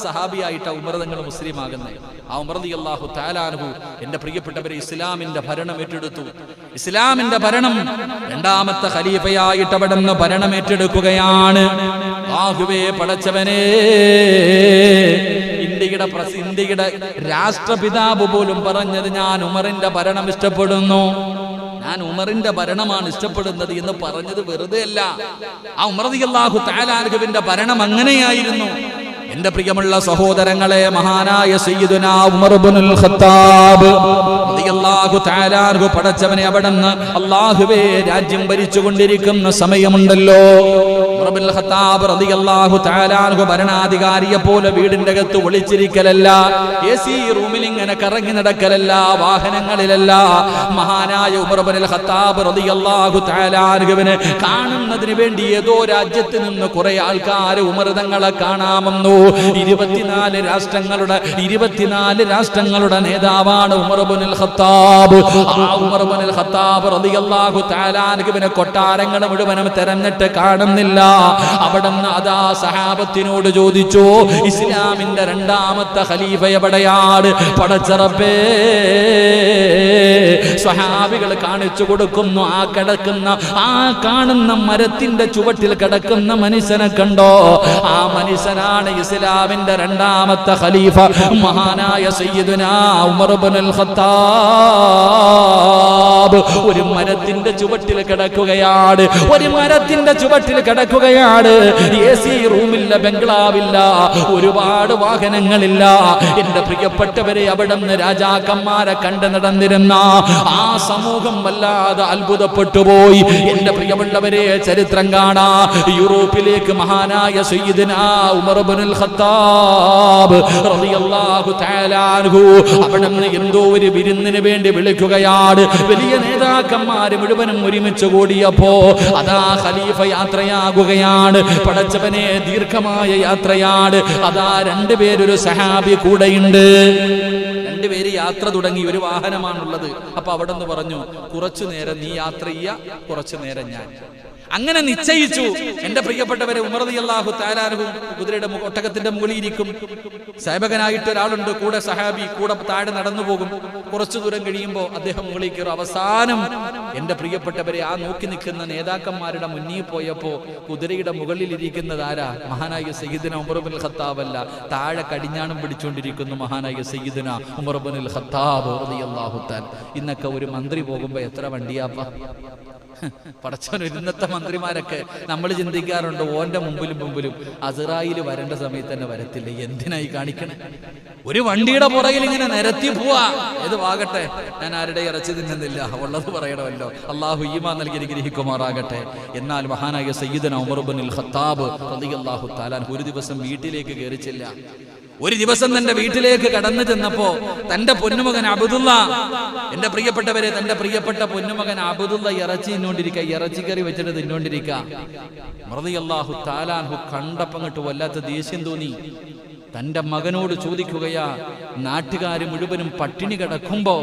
സഹാബിയായിട്ട് ഉമർ തങ്ങൾ മുസ്ലിം ആകുന്നത്. ആ ഉമർ റളിയല്ലാഹു തആല അൻഹു എന്റെ പ്രിയപ്പെട്ടവരെ ഇസ്ലാമിന്റെ ഭരണം ഏറ്റെടുത്തു. ഇസ്ലാമിന്റെ ഭരണം 2ാമത്തെ ഖലീഫയായിട്ട് അവിടുന്ന് ഭരണം ഏറ്റെടുക്കുകയാണ്. അല്ലാഹുവേ പടച്ചവനേ, ഇന്ത്യയുടെ രാഷ്ട്രപിതാവ് പോലും പറഞ്ഞത്, ഞാൻ ഉമറിന്റെ ഭരണം ഇഷ്ടപ്പെടുന്നു, ഞാൻ ഉമറിന്റെ ഭരണമാണ് ഇഷ്ടപ്പെടുന്നത് എന്ന് പറഞ്ഞത് വെറുതെ അല്ല. ആ ഉമർ റളിയല്ലാഹു തആല അൻഹുവിന്റെ ഭരണം അങ്ങനെയായിരുന്നു. എന്റെ പ്രിയമുള്ള സഹോദരങ്ങളെ, മഹാനായ സയ്യിദുനാ ഉമർ ഇബ്നുൽ ഖത്താബ് റളിയല്ലാഹു തആല അൻഹു പടച്ചവനെ അവിടുന്ന് അല്ലാഹുവേ രാജ്യം ഭരിച്ചുകൊണ്ടിരിക്കുന്ന സമയമുണ്ടല്ലോ. ഉമർ ഇബ്നുൽ ഖത്താബ് റളിയല്ലാഹു തആല അൻഹു ഭരണാധികാരിയെ പോലെ വീടിന്റെ അകത്ത് ഒളിച്ചിരിക്കലല്ല, AC റൂമിൽ ഇങ്ങനെ കറങ്ങി നടക്കലല്ല, വാഹനങ്ങളിലല്ല. മഹാനായ ഉമർ ഇബ്നുൽ ഖത്താബ് റളിയല്ലാഹു തആല അൻഹുവിനെ കാണുന്നതിന് വേണ്ടി ഏതോ രാജ്യത്ത് നിന്ന് കുറെ ആൾക്കാർ ഉമർ തങ്ങളെ കാണാമെന്നു. 24 രാഷ്ട്രങ്ങളുടെ നേതാവാണ് ഉമർ ഇബ്നുൽ ഖത്താബ്. ആ ഉമർ ഇബ്നുൽ ഖത്താബ് റളിയല്ലാഹു തആല അൻഹുവിനെ കൊട്ടാരങ്ങൾ മുഴുവനും തെരഞ്ഞിട്ട് കാണുന്നില്ല. അവിടുന്ന് അതാ സഹാബത്തിനോട് ചോദിച്ചു, ഇസ്ലാമിന്റെ 2ാമത്തെ ഖലീഫ എവിടെയാണ്? പടച്ച റബ്ബേ, സ്വഹാബികൾ കാണിച്ചു കൊടുക്കുന്നു. ആ കാണുന്ന മരത്തിന്റെ ചുവട്ടിൽ കിടക്കുന്ന മനുഷ്യനെ കണ്ടോ? ആ മനുഷ്യനാണ് ഇസ്ലാമിന്റെ 2ാമത്തെ ഖലീഫ, മഹാനായ സയ്യിദുനാ ഉമർ ഇബ്നുൽ ഖത്താബ്. ഒരു മരത്തിന്റെ ചുവട്ടിൽ കിടക്കുകയാണ്. AC റൂമില്ല, ബംഗ്ലാവില്ല, ഒരുപാട് വാഹനങ്ങളില്ല. എന്റെ പ്രിയപ്പെട്ടവരെ, അവിടുന്ന് രാജാക്കന്മാരെ കണ്ടു നടന്നിരുന്ന ആ സമൂഹം വല്ലാതെ അത്ഭുതപ്പെട്ടു പോയി. എന്റെ പ്രിയമുള്ളവരെ, ചരിത്രം കാണാ, യൂറോപ്പിലേക്ക് മഹാനായ സയ്യിദുനാ ഉമർ ഇബ്നുൽ ഖത്താബ് റളിയല്ലാഹു തആല അൻഹു അവിടുന്ന് എന്തോ ഒരു വിരുന്നിന് വേണ്ടി വിളിക്കുകയാണ്. വലിയ നേതാക്കന്മാര് മുഴുവനും ഒരുമിച്ച് കൂടിയപ്പോ അതാ ഖലീഫ യാത്രയാകുകയാണ്. പടച്ചവനെ, ദീർഘമായ യാത്രയാണ്. അതാ 2 പേരൊരു സഹാബി കൂടെയുണ്ട്. 2 പേര് യാത്ര തുടങ്ങി. ഒരു വാഹനമാണുള്ളത്. അപ്പൊ അവിടെ നിന്ന് പറഞ്ഞു, കുറച്ചു നേരം നീ യാത്ര ചെയ്യ, കുറച്ചു നേരം ഞാൻ. അങ്ങനെ നിശ്ചയിച്ചു. എന്റെ പ്രിയപ്പെട്ടവരെ, ഉമർ റളിയല്ലാഹു തആല അൻഹു കുതിരയുടെ ഒട്ടകത്തിന്റെ മുകളിൽ ഇരിക്കും. സേവകനായിട്ട് ഒരാളുണ്ട്, കൂടെ സഹാബി, കൂടെ താഴെ നടന്നു പോകും. കുറച്ചു ദൂരം കഴിയുമ്പോൾ അദ്ദേഹം മുകളിൽ കയറും. അവസാനം എന്റെ പ്രിയപ്പെട്ടവരെ, ആ നോക്കി നിൽക്കുന്ന നേതാക്കന്മാരുടെ മുന്നിൽ പോയപ്പോ കുതിരയുടെ മുകളിൽ ഇരിക്കുന്നത് ആരാ? മഹാനായ സയ്യിദുന ഉമർ ഇബ്നുൽ ഖത്താബ് അല്ല, താഴെ കടിഞ്ഞാണം പിടിച്ചുകൊണ്ടിരിക്കുന്നു മഹാനായ സയ്യിദുന ഉമർ ഇബ്നുൽ ഖത്താബ് റളിയല്ലാഹു തആല. ഇന്നൊക്കെ ഒരു മന്ത്രി പോകുമ്പോ എത്ര വണ്ടിയാപ്പ പടച്ചവൻ. ഇന്നത്തെ മന്ത്രിമാരൊക്കെ നമ്മൾ ചിന്തിക്കാറുണ്ട്, ഓന്റെ മുമ്പിലും അസ്റായിൽ വരേണ്ട സമയത്ത് തന്നെ വരത്തില്ല. എന്തിനായി കാണിക്കണേ? ഒരു വണ്ടിയുടെ പുറകിൽ ഇങ്ങനെ നിരത്തി പോവാ. ഏത് വാകട്ടെ, ഞാൻ ആരുടെ ഇറച്ചി തിന്നുന്നില്ല, ഉള്ളത് പറയണമല്ലോ. അള്ളാഹു ഈമാൻ നൽകി അനുഗ്രഹിക്കുമാറാകട്ടെ. എന്നാൽ മഹാനായ സയ്യിദുന ഉമർ ഇബ്നുൽ ഖത്താബ് റളിയല്ലാഹു തആല ഒരു ദിവസം വീട്ടിലേക്ക് കയറിച്ചില്ല. ഒരു ദിവസം തന്റെ വീട്ടിലേക്ക് കടന്നു ചെന്നപ്പോ തന്റെ പൊന്നുമകൻ അബ്ദുള്ള, എന്റെ പ്രിയപ്പെട്ടവരെ, തന്റെ പ്രിയപ്പെട്ട പൊന്നുമകൻ അബ്ദുള്ള ഇറച്ചി തിന്നോണ്ടിരിക്കുക, ഇറച്ചിക്കറി വെച്ചിട്ട് തിന്നോണ്ടിരിക്കുക. റളിയല്ലാഹു തആല അൻഹു കണ്ടപ്പോ അങ്ങോട്ട് വല്ലാത്ത ദേഷ്യം തോന്നി. തന്റെ മകനോട് ചോദിക്കുകയാ, നാട്ടുകാര് മുഴുവനും പട്ടിണി കിടക്കുമ്പോ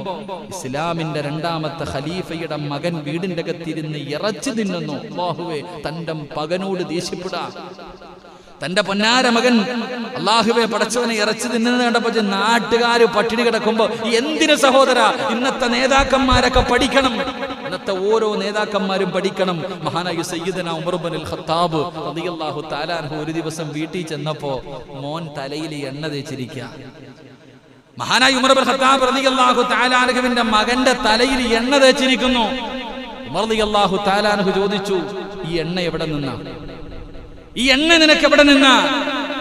ഇസ്ലാമിന്റെ രണ്ടാമത്തെ ഖലീഫയുടെ മകൻ വീടിന്റെ അകത്തിരുന്ന് ഇറച്ചി തിന്നുന്നു. അല്ലാഹുവേ, തന്റെ മകനോട് ദേഷ്യപ്പെടാ. തന്റെ പൊന്നാര മകൻ അല്ലാഹുവേ പടച്ചവനെ ഇറച്ചി തിന്നുന്നത് കണ്ടപ്പോ നാട്ടുകാര് പട്ടിണി കിടക്കുമ്പോ എന്തിന് സഹോദര? ഇന്നത്തെ നേതാക്കന്മാരൊക്കെ പഠിക്കണം. ഇന്നത്തെ ഓരോ നേതാക്കന്മാരും പഠിക്കണം. മഹാനായ സയ്യിദുന ഉമർ ഇബ്നുൽ ഖത്താബ് റളിയല്ലാഹു തആല അൻഹു ഒരു ദിവസം വീട്ടിൽ ചെന്നപ്പോ മോൻ തലയിൽ എണ്ണ തേച്ചിരിക്കുക. മഹാനായ ഉമർ ഇബ്നുൽ ഖത്താബ് റളിയല്ലാഹു തആല അൻഹുവിന്റെ മകന്റെ തലയിൽ എണ്ണ തേച്ചിരിക്കുന്നു. ഉമർ റളിയല്ലാഹു തആല അൻഹു ചോദിച്ചു, ഈ എണ്ണ എവിടെ നിന്നാ? ഈ എണ്ണ നിനക്ക് എവിടെ നിന്നാ?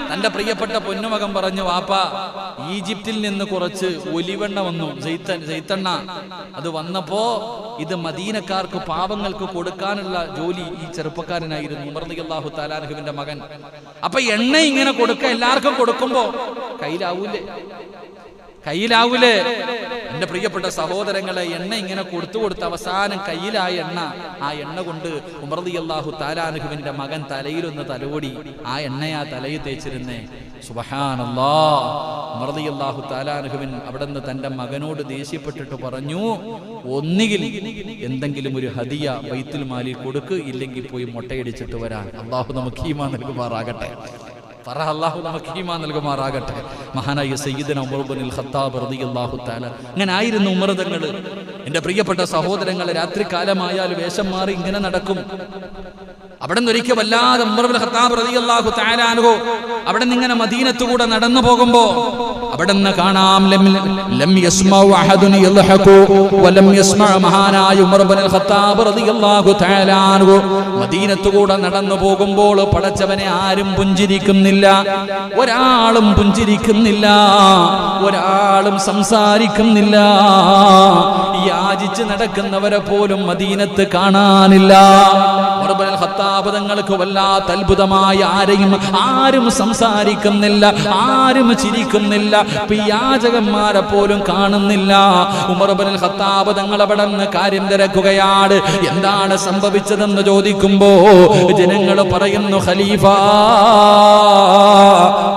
തന്റെ പ്രിയപ്പെട്ട പൊന്നുമകൻ പറഞ്ഞു, വാപ്പ, ഈജിപ്തിൽ നിന്ന് കുറച്ച് ഒലിവെണ്ണ വന്നു, ജെയ്ത്തെണ്ണ. അത് വന്നപ്പോ ഇത് മദീനക്കാർക്ക്, പാവങ്ങൾക്ക് കൊടുക്കാനുള്ള ജോലി ഈ ചെറുപ്പക്കാരനായിരുന്നു, ഉമർ റളിയല്ലാഹു തആല അൻഹുവിന്റെ മകൻ. അപ്പൊ എണ്ണ ഇങ്ങനെ കൊടുക്ക, എല്ലാവർക്കും കൊടുക്കുമ്പോ കയ്യിലാവൂലേ? എന്റെ പ്രിയപ്പെട്ട സഹോദരങ്ങളെ, എണ്ണ ഇങ്ങനെ കൊടുത്ത് അവസാനം കയ്യിലായ എണ്ണ, ആ എണ്ണ കൊണ്ട് ഉമർ റളിയല്ലാഹു തആല അൻഹുവിന്റെ മകൻ തലയിലൊന്ന് തലോടി. ആ എണ്ണയാ തലയിൽ തേച്ചിരുന്നേ. സുബ്ഹാനല്ലാഹ്. ഉമർ റളിയല്ലാഹു തആല അൻഹുവിൻ അവിടുന്ന് തന്റെ മകനോട് ദേഷ്യപ്പെട്ടിട്ട് പറഞ്ഞു, ഒന്നുകിൽ എന്തെങ്കിലും ഒരു ഹദിയ ബൈത്തുൽ മാലിൽ കൊടുക്ക്, ഇല്ലെങ്കിൽ പോയി മുട്ടയടിച്ചിട്ട് വരാൻ. അല്ലാഹു നമുക്ക് ഈമാൻ നൽകുമാറാകട്ടെ. അല്ലാഹു നമുക്ക് ഈമാൻ നൽകുമാറാകട്ടെ. മഹാനായ സയ്യിദുന ഉമർ ഇബ്നുൽ ഖത്താബ് റളിയല്ലാഹു തആല. അങ്ങനെ ആയിരുന്നു ഉമർ തങ്ങൾ. എന്റെ പ്രിയപ്പെട്ട സഹോദരങ്ങളെ, രാത്രികാലമായാൽ വേഷം മാറി ഇങ്ങനെ നടക്കും. അവിടെ നിന്ന് ഒരിക്കൽ വല്ലാതെ ഉമർ ഇബ്നുൽ ഖത്താബ് റളിയല്ലാഹു തആല അൻഹു അവിടെ നിന്ന് ഇങ്ങനെ മദീനത്തു കൂടെ നടന്നു പോകുമ്പോ അവിടെ നിന്ന് കാണാം, ലം യസ്മഉ അഹദുൻ യൽഹഖു വലം യസ്മഉ. മഹാനായ ഉമർ ഇബ്നുൽ ഖത്താബ് റളിയല്ലാഹു തആല അൻഹു മദീനത്തു കൂടെ നടന്നു പോകുമ്പോൾ പടച്ചവനെ ആരും പുഞ്ചിരിക്കുന്നില്ല, ഒരാളും പുഞ്ചിരിക്കുന്നില്ല, ഒരാളും സംസാരിക്കുന്നില്ല. യാചിച്ച് നടക്കുന്നവരെ പോലും മദീനത്ത് കാണാനില്ല. ഉമർ ഇബ്നുൽ ഖത്താബ് തങ്ങൾക്ക് വല്ലാത്ത അത്ഭുതമായ, ആരും സംസാരിക്കുന്നില്ല, ആരും ചിരിക്കുന്നില്ല, യാചകന്മാരെ പോലും കാണുന്നില്ല. ഉമർ ഇബ്നുൽ ഖത്താബ് തങ്ങൾ അവിടെ നിന്ന് കാര്യം തിരക്കുകയാണ്. എന്താണ് സംഭവിച്ചതെന്ന് ചോദിക്കുമ്പോ ജനങ്ങൾ പറയുന്നു, ഖലീഫ,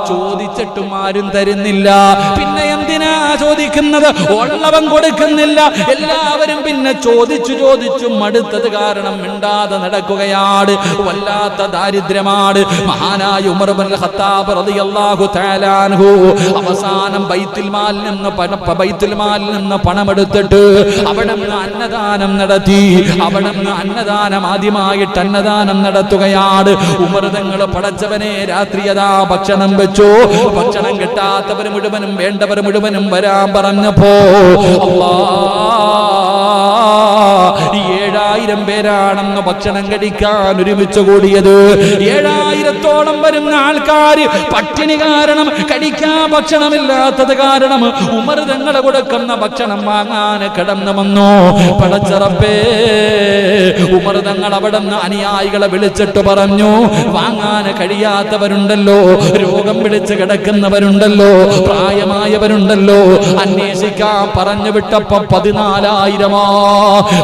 ചോദിച്ചിട്ടും ആരും തരുന്നില്ല. പിന്നെ എന്തിനാ ചോദിക്കുന്നത്? ഉള്ളവൻ കൊടുക്കുന്നില്ല. എല്ലാവരും പിന്നെ ചോദിച്ചു മടുത്തത് കാരണം മിണ്ടാതെ നടക്കുകയാണ്. വല്ലാത്ത ദാരിദ്ര്യമാണ്. മഹാനായ ഉമർ ഇബ്നുൽ ഖത്താബ് റളിയല്ലാഹു തആല അൻഹു അവസാനം ബൈത്തുൽ മാലിൽ നിന്ന് പണമെടുത്തിട്ട് അവിടെ നിന്ന് അന്നദാനം നടത്തി. അവിടെ നിന്ന് ആദ്യമായിട്ട് അന്നദാനം നടത്തുകയാണ്. ഉമർ തങ്ങൾ പടച്ചവനെ രാത്രിയതാ ഭക്ഷണം വെച്ചു. ഭക്ഷണം കിട്ടാത്തവർ മുഴുവനും, വേണ്ടവർ മുഴുവനും വരാൻ പറഞ്ഞപ്പോ 7000 പേരാണെന്ന് ഭക്ഷണം കഴിക്കാൻ ഒരുമിച്ച് കൂടിയത്. 7000-ഓളം വരുന്ന ആൾക്കാർ പട്ടിണി കാരണം, കഴിക്കാൻ ഭക്ഷണമില്ലാത്തത് കാരണം ഉമർ തങ്ങൾ കൊടുക്കുന്ന ഭക്ഷണം വാങ്ങാൻ കടന്നു വന്നു. പടച്ചറപ്പേ, ഉമർ തങ്ങൾ അവിടെ നിന്ന് അനുയായികളെ വിളിച്ചിട്ട് പറഞ്ഞു, വാങ്ങാൻ കഴിയാത്തവരുണ്ടല്ലോ, രോഗം പിടിച്ച് കിടക്കുന്നവരുണ്ടല്ലോ, പ്രായമായവരുണ്ടല്ലോ, അന്വേഷിക്കാൻ പറഞ്ഞു വിട്ടപ്പോ 14,000.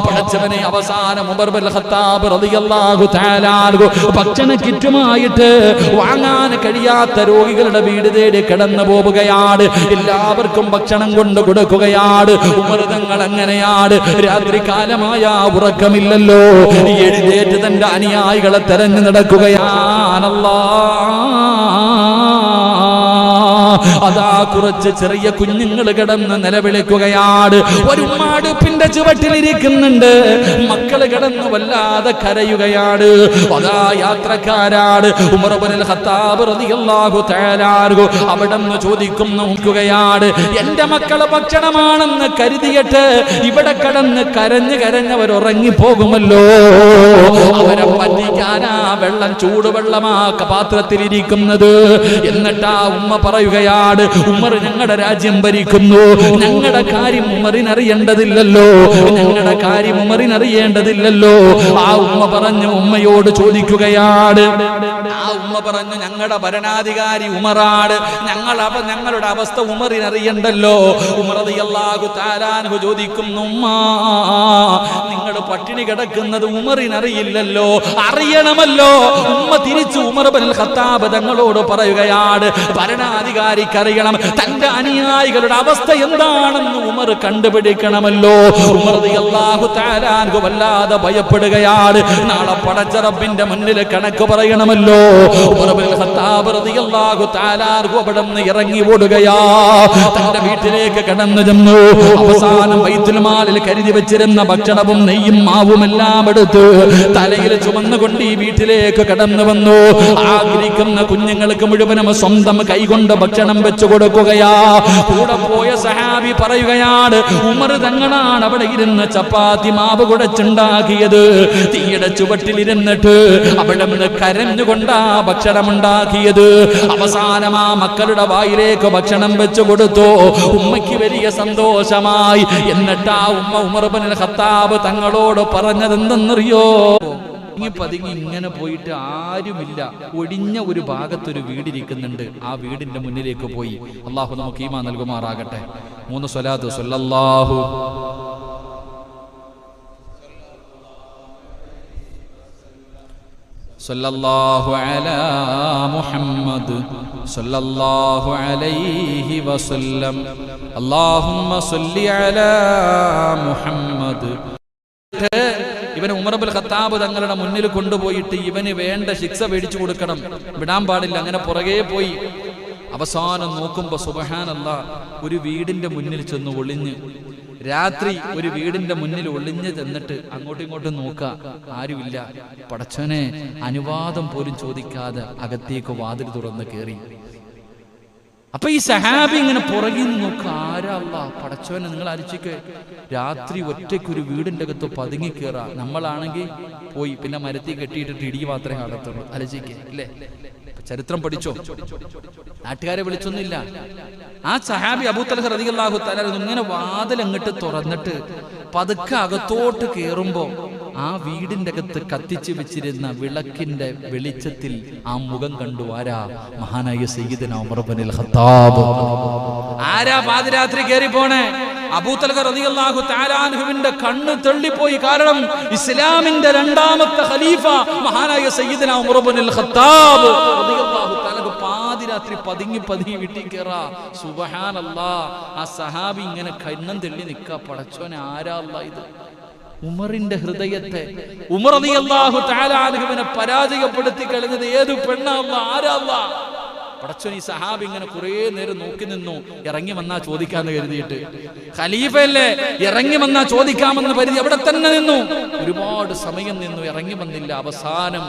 പടച്ചവനെ അവസാനം ഉമർ ബിൻ ഖത്താബ് റളിയല്ലാഹു തആല അൻഹു ഭക്ഷണ കിറ്റുമായിട്ട് വാങ്ങാൻ കഴിയാത്ത രോഗികളുടെ വീട് തേടി കടന്നു പോവുകയാണ്. എല്ലാവർക്കും ഭക്ഷണം കൊണ്ട് കൊടുക്കുകയാണ്. ഉമർ തങ്ങൾ അങ്ങനെയാണ്. രാത്രി കാലമായ ഉറക്കമില്ലല്ലോ, എഴുന്നേറ്റ് തന്റെ അനുയായികളെ തെരഞ്ഞു നടക്കുകയാണല്ലോ. അതാ കുറച്ച് ചെറിയ കുഞ്ഞുങ്ങൾ കിടന്ന് നിലവിളിക്കുകയാണ്. ഒരു ഉമ്മാടുപ്പിന്റെ ചുവട്ടിലിരിക്കുന്നുണ്ട്. മക്കള് കിടന്ന് വല്ലാതെ കരയുകയാണ്. അതാ യാത്രക്കാരാണ്. ഉമർ ഇബ്നുൽ ഖത്താബ് റളിയല്ലാഹു തആല അൻഹു അവിടെന്ന് ചോദിക്കുകയാണ്, എന്റെ മക്കളെ ഭക്ഷണമാണെന്ന് കരുതിയിട്ട് ഇവിടെ കിടന്ന് കരഞ്ഞവർ ഉറങ്ങിപ്പോകുമല്ലോ, അവരെ പറ്റിക്കാനാ വെള്ളം ചൂടുവെള്ളമാ പാത്രത്തിലിരിക്കുന്നത്. എന്നിട്ടാ ഉമ്മ പറയുകയാണ്, ഉമർ ഞങ്ങളുടെ രാജ്യം ഭരിക്കുന്നു, ഞങ്ങളുടെ കാര്യം ഉമറിനറിയേണ്ടതില്ലല്ലോ, ഞങ്ങളുടെ കാര്യം ഉമറിനറിയേണ്ടതില്ലല്ലോ. ആ ഉമ്മ പറഞ്ഞു, ഉമ്മയോട് ചോദിക്കുകയാണ്. ആ ഉമ്മ പറഞ്ഞു, ഞങ്ങളുടെ ഭരണാധികാരി ഉമറാണ്, ഞങ്ങളുടെ അവസ്ഥ ഉമറിനറിയണ്ടല്ലോ. ഉമർ റളിയല്ലാഹു തആല അൻഹു ചോദിക്കുന്നു, ഉമ്മ നിങ്ങൾ പട്ടിണി കിടക്കുന്നത് ഉമറിനറിയില്ലല്ലോ, അറിയണമല്ലോ. ഉമ്മ തിരിച്ചു ഉമർ ഇബ്നുൽ ഖത്താബ് തങ്ങളോട് പറയുകയാണ്, ഭരണാധികാരിക്ക് അറിയണം, തന്റെ അനുയായികളുടെ അവസ്ഥ എന്താണെന്ന് ഉമർ കണ്ടുപിടിക്കണമല്ലോ. ഉമർ റളിയല്ലാഹു തആല അൻഹു വല്ലാതെ ഭയപ്പെടുകയാണ്. നാളെ പടച്ച റബ്ബിന്റെ മുന്നിൽ കണക്ക് പറയണമല്ലോ. ഉമർ ഇബ്നുൽ ഖത്താബ് റളിയല്ലാഹു തആല അൻഹു അവിടുന്ന് ഇറങ്ങി ഓടുകയാ. തന്റെ വീട്ടിലേക്ക് കടന്നു ചെന്നു. അവസാനം ബൈത്തുൽ മാലിൽ കരുതി വെച്ചിരുന്ന ഭക്ഷണവും നെയ്യും മാവും എല്ലാം എടുത്ത് തലയിൽ ചുമന്നുകൊണ്ട് ഈ വീട്ടിലേക്ക് കടന്നു വന്നു. ആഗ്രഹിക്കുന്ന കുഞ്ഞുങ്ങൾക്ക് മുഴുവനും സ്വന്തം കൈകൊണ്ട് ഭക്ഷണം വെച്ചു കൊടുക്കുകയാ. കൂടെ പോയ സഹാബി പറയുകയാണ്, ഉമർ തങ്ങളാണ് അവിടെ ഇരുന്ന് ചപ്പാത്തി മാവ് കുഴച്ചുണ്ടാക്കിയത്. തീയുടെ ചുവട്ടിലിരുന്നിട്ട് അവിടെ നിന്ന് കരഞ്ഞുകൊണ്ടാ ഭക്ഷണം ഉണ്ടാക്കിയത്. അവസാനം ആ മക്കളുടെ വായിലേക്ക് ഭക്ഷണം വെച്ചു കൊടുത്തു. ഉമ്മയ്ക്ക് വലിയ സന്തോഷമായി. എന്നിട്ട് ആ ഉമ്മ ഉമർ ഇബ്നുൽ ഖത്താബ് തങ്ങളോട് പറഞ്ഞതെന്തെന്നറിയോ? പതുങ്ങി ഇങ്ങനെ പോയിട്ട് ആരുമില്ല, ഒടിഞ്ഞ ഒരു ഭാഗത്തൊരു വീടിരിക്കുന്നുണ്ട്. ആ വീടിന്റെ മുന്നിലേക്ക് പോയി. അള്ളാഹു നമുക്ക് ഈമാൻ നൽകുമാറാകട്ടെ. 3 സ്വലാത്ത്. സല്ലല്ലാഹു സല്ലല്ലാഹു അലാ മുഹമ്മദ് സല്ലല്ലാഹു അലൈഹി വസല്ലം. അല്ലാഹുമ്മ സല്ലി അലാ മുഹമ്മദ്. ഇവനെ ഉമർ ഇബ്നുൽ ഖത്താബ് തങ്ങളുടെ മുന്നിൽ കൊണ്ടുപോയിട്ട് ഇവന് വേണ്ട ശിക്ഷ മേടിച്ചു കൊടുക്കണം, വിടാൻ പാടില്ല. അങ്ങനെ പുറകെ പോയി. അവസാനം നോക്കുമ്പോ സുബ്ഹാനല്ലാഹ്, ഒരു വീടിന്റെ മുന്നിൽ ചെന്ന് ഒളിഞ്ഞ്, രാത്രി ഒരു വീടിന്റെ മുന്നിൽ ഒളിഞ്ഞ് ചെന്നിട്ട് അങ്ങോട്ടും ഇങ്ങോട്ടും നോക്ക, ആരുമില്ല. പടച്ചോനെ അനുവാദം പോലും ചോദിക്കാതെ അകത്തേക്ക് വാതിൽ തുറന്ന് കയറി. അപ്പൊ ഈ സഹാബി ഇങ്ങനെ പുറകിൽ നിന്ന് നോക്കുക, ആരാ അല്ലാഹ് പടച്ചോനെ. നിങ്ങൾ ആലോചിക്ക്, രാത്രി ഒറ്റയ്ക്കൊരു വീടിന്റെ അകത്ത് പതുങ്ങി കയറാ. നമ്മളാണെങ്കിൽ പോയി പിന്നെ മരത്തിൽ കെട്ടിയിട്ടിട്ട് ഇടി മാത്രമേ കാണത്തുള്ളൂ. ആലോചിക്കേ അല്ലേ? ചരിത്രം പഠിച്ചോ? നാട്ടുകാരെ വിളിച്ചൊന്നുമില്ല. ആ സഹാബി അബൂ തൽഹ റളിയല്ലാഹു തആല ഇങ്ങനെ വാതിൽ അങ്ങോട്ട് തുറന്നിട്ട് പതുക്കെ അകത്തോട്ട് കയറുമ്പോ ആ വീടിന്റെ അകത്ത് കത്തിച്ചു വെച്ചിരുന്ന വിളക്കിന്റെ വെളിച്ചത്തിൽ ആ മുഖം കണ്ടു. ആരാ? മഹാനായ സയ്യിദുനാ ഉമർ ഇബ്നുൽ ഖത്താബ്. ആരാ പാതിരാത്രി കയറി പോണേ? അബൂ തൽഹ റളിയല്ലാഹു തആല അൻഹുവിന്റെ കണ്ണ് തെള്ളിപ്പോയി. കാരണം ഇസ്ലാമിന്റെ രണ്ടാമത്തെ ഖലീഫ മഹാനായ സയ്യിദുനാ ഉമർ ഇബ്നുൽ ഖത്താബ് റളിയല്ലാഹു തആല പാതിരാത്രി പതുങ്ങി വീട്ടിൽ കയറാ. സുബ്ഹാനല്ലാഹ്. ആ സഹാബി ഇങ്ങനെ കണ്ണം തെള്ളി നിൽക്കാ. പടച്ചോനെ, ആരാ അല്ലാഹ് ഇത്? ഉമറിന്റെ ഹൃദയത്തെ, ഉമർ റളിയല്ലാഹു തആല അൻഹുവിനെ പരാജയപ്പെടുത്തി കളഞ്ഞത് ഏത് പെണ്ണാ അല്ലാഹ്? ആരാ അല്ലാഹ്? പടച്ചോൻ ഈ സഹാബി ഇങ്ങനെ കുറെ നേരം നോക്കി നിന്നു. ഇറങ്ങി വന്നാ ചോദിക്കാന്ന് കരുതിയിട്ട്. ഖലീഫയല്ലേ, ഇറങ്ങി വന്നാ ചോദിക്കാമെന്ന് കരുതി അവിടെ തന്നെ നിന്നു. ഒരുപാട് സമയം നിന്നു, ഇറങ്ങി വന്നില്ല. അവസാനം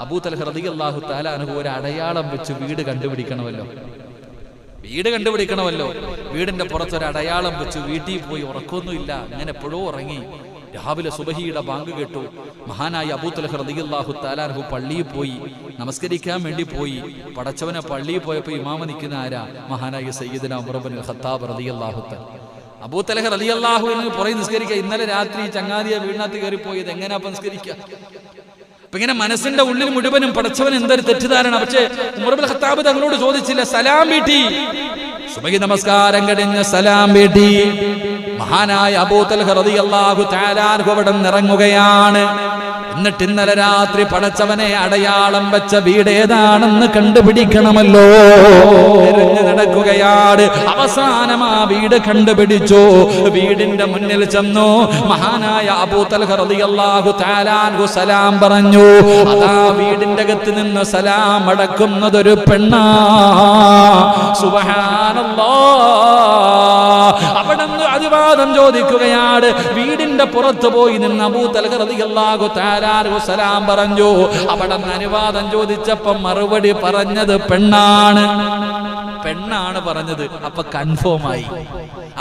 അബൂ തൽഹ റളിയല്ലാഹു തആല അൻഹു ഒരു അടയാളം വെച്ച് വീട് കണ്ടുപിടിക്കണമല്ലോ. വീടിന്റെ പുറത്തൊരു അടയാളം വെച്ച് വീട്ടിൽ പോയി. ഉറക്കൊന്നുമില്ല, ഇങ്ങനെ എപ്പോഴോ ഉറങ്ങി. രാവിലെ സുബഹിയുടെ ബാങ്ക് കേട്ടു. മഹാനായ അബൂ തൽഹ റളിയല്ലാഹു തആല അൻഹു പള്ളിയിൽ പോയി, നമസ്കരിക്കാൻ വേണ്ടി പോയി. പടച്ചവനെ പള്ളിയിൽ പോയപ്പോൾ ഇമാമ നിൽക്കുന്ന ആരാ? മഹാനായ സയ്യിദുനാ ഉമർ ഇബ്നുൽ ഖത്താബ് റളിയല്ലാഹു തആല. അബൂ തൽഹ റളിയല്ലാഹു അൻഹു പുറകെ നിസ്കരിക്കുക. ഇന്നലെ രാത്രി ചങ്ങാതിയെ വീടിനകത്ത് കയറിപ്പോയത്, എങ്ങനെയാ നിസ്കരിക്കുക? അപ്പൊ ഇങ്ങനെ മനസ്സിന്റെ ഉള്ളിൽ മുഴുവനും പടച്ചവൻ എന്തൊരു തെറ്റിദ്ധാരണ. പക്ഷേ ഉമർ ഇബ്നുൽ ഖത്താബ് തങ്ങളോട് ചോദിച്ചില്ല, സലാം വീട്ടി. സുബഹി നമസ്കാരം കഴിഞ്ഞ് സലാം വീട്ടി. മഹാനായ അബൂ തൽഹ റളിയല്ലാഹു തആല അൻഹു അവിടെ ഇറങ്ങുകയാണ്. എന്നിട്ട് ഇന്നലെ രാത്രി പടച്ചവനെ അടയാളം വെച്ച വീട് ഏതാണെന്ന് കണ്ടുപിടിക്കണമല്ലോ. തിരഞ്ഞു നടക്കുകയാണ്. അവസാനം ആ വീട് കണ്ടുപിടിച്ചു. വീടിന്റെ മുന്നിൽ ചെന്നു. മഹാനായ അബൂ തൽഹ റളിയല്ലാഹു തആല അൻഹു സലാം പറഞ്ഞു. അതാ വീടിന്റെ അകത്ത് നിന്ന് സലാം അടക്കുന്നതൊരു പെണ്ണാ. സുബ്ഹാനല്ലാഹ്. അവിടുന്ന് അഭിവാദം ചോദിക്കുകയാണ്. വീടിന്റെ പുറത്ത് പോയി നിന്ന് അബൂ തൽഹ റളിയല്ലാഹു തആല അൻഹു സലാം പറഞ്ഞു. അവിടുന്ന് അനുവാദം ചോദിച്ചപ്പോൾ മറുപടി പറഞ്ഞത് പെണ്ണാണ്. പെണ്ണാണ് പറഞ്ഞത്. അപ്പൊ കൺഫേമായി.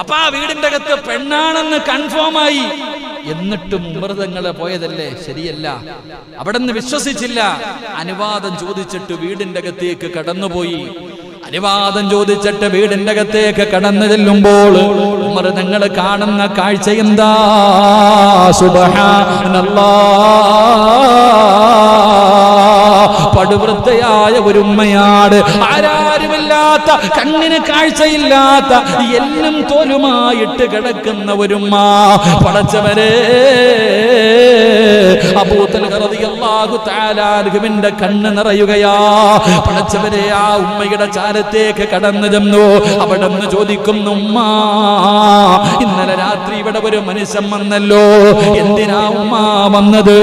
അപ്പൊ ആ വീടിന്റെ അകത്ത് പെണ്ണാണെന്ന് കൺഫേമായി. എന്നിട്ടും ഉമർതങ്ങളെ പോയതല്ലേ, ശരിയല്ല. അവിടുന്ന് വിശ്വസിച്ചില്ല. അനുവാദം ചോദിച്ചിട്ട് വീടിന്റെ അകത്തേക്ക് കടന്നുപോയി. അനുവാദം ചോദിച്ചിട്ട് വീടിന്റെ അകത്തേക്ക് കടന്നു ചെല്ലുമ്പോൾ ഉമർ തങ്ങൾ കാണുന്ന കാഴ്ച എന്താ? സുബ്ഹാനല്ലാഹ്. പടുവൃദ്ധയായ ഒരു ഉമ്മയാണ്. ആരാരുമില്ലാത്ത, കണ്ണിന് കാഴ്ചയില്ലാത്ത, എല്ലും തോലുമായിട്ട് കിടക്കുന്ന ഒരുമ്മ. പടച്ചവരെ, അബൂ തൽഹ റളിയല്ലാഹു തആല അൻഹുവിന്റെ കണ്ണ് നിറയുകയാ. പടച്ചവരെ, ആ ഉമ്മയുടെ ചാരത്തേക്ക് കടന്നു ചെന്നു. അവിടെ നിന്ന് ചോദിക്കുന്നു, ഉമ്മ, ഇന്നലെ രാത്രി ഇവിടെ ഒരു മനുഷ്യൻ വന്നല്ലോ, എന്തിനാ ഉമ്മ വന്നത്?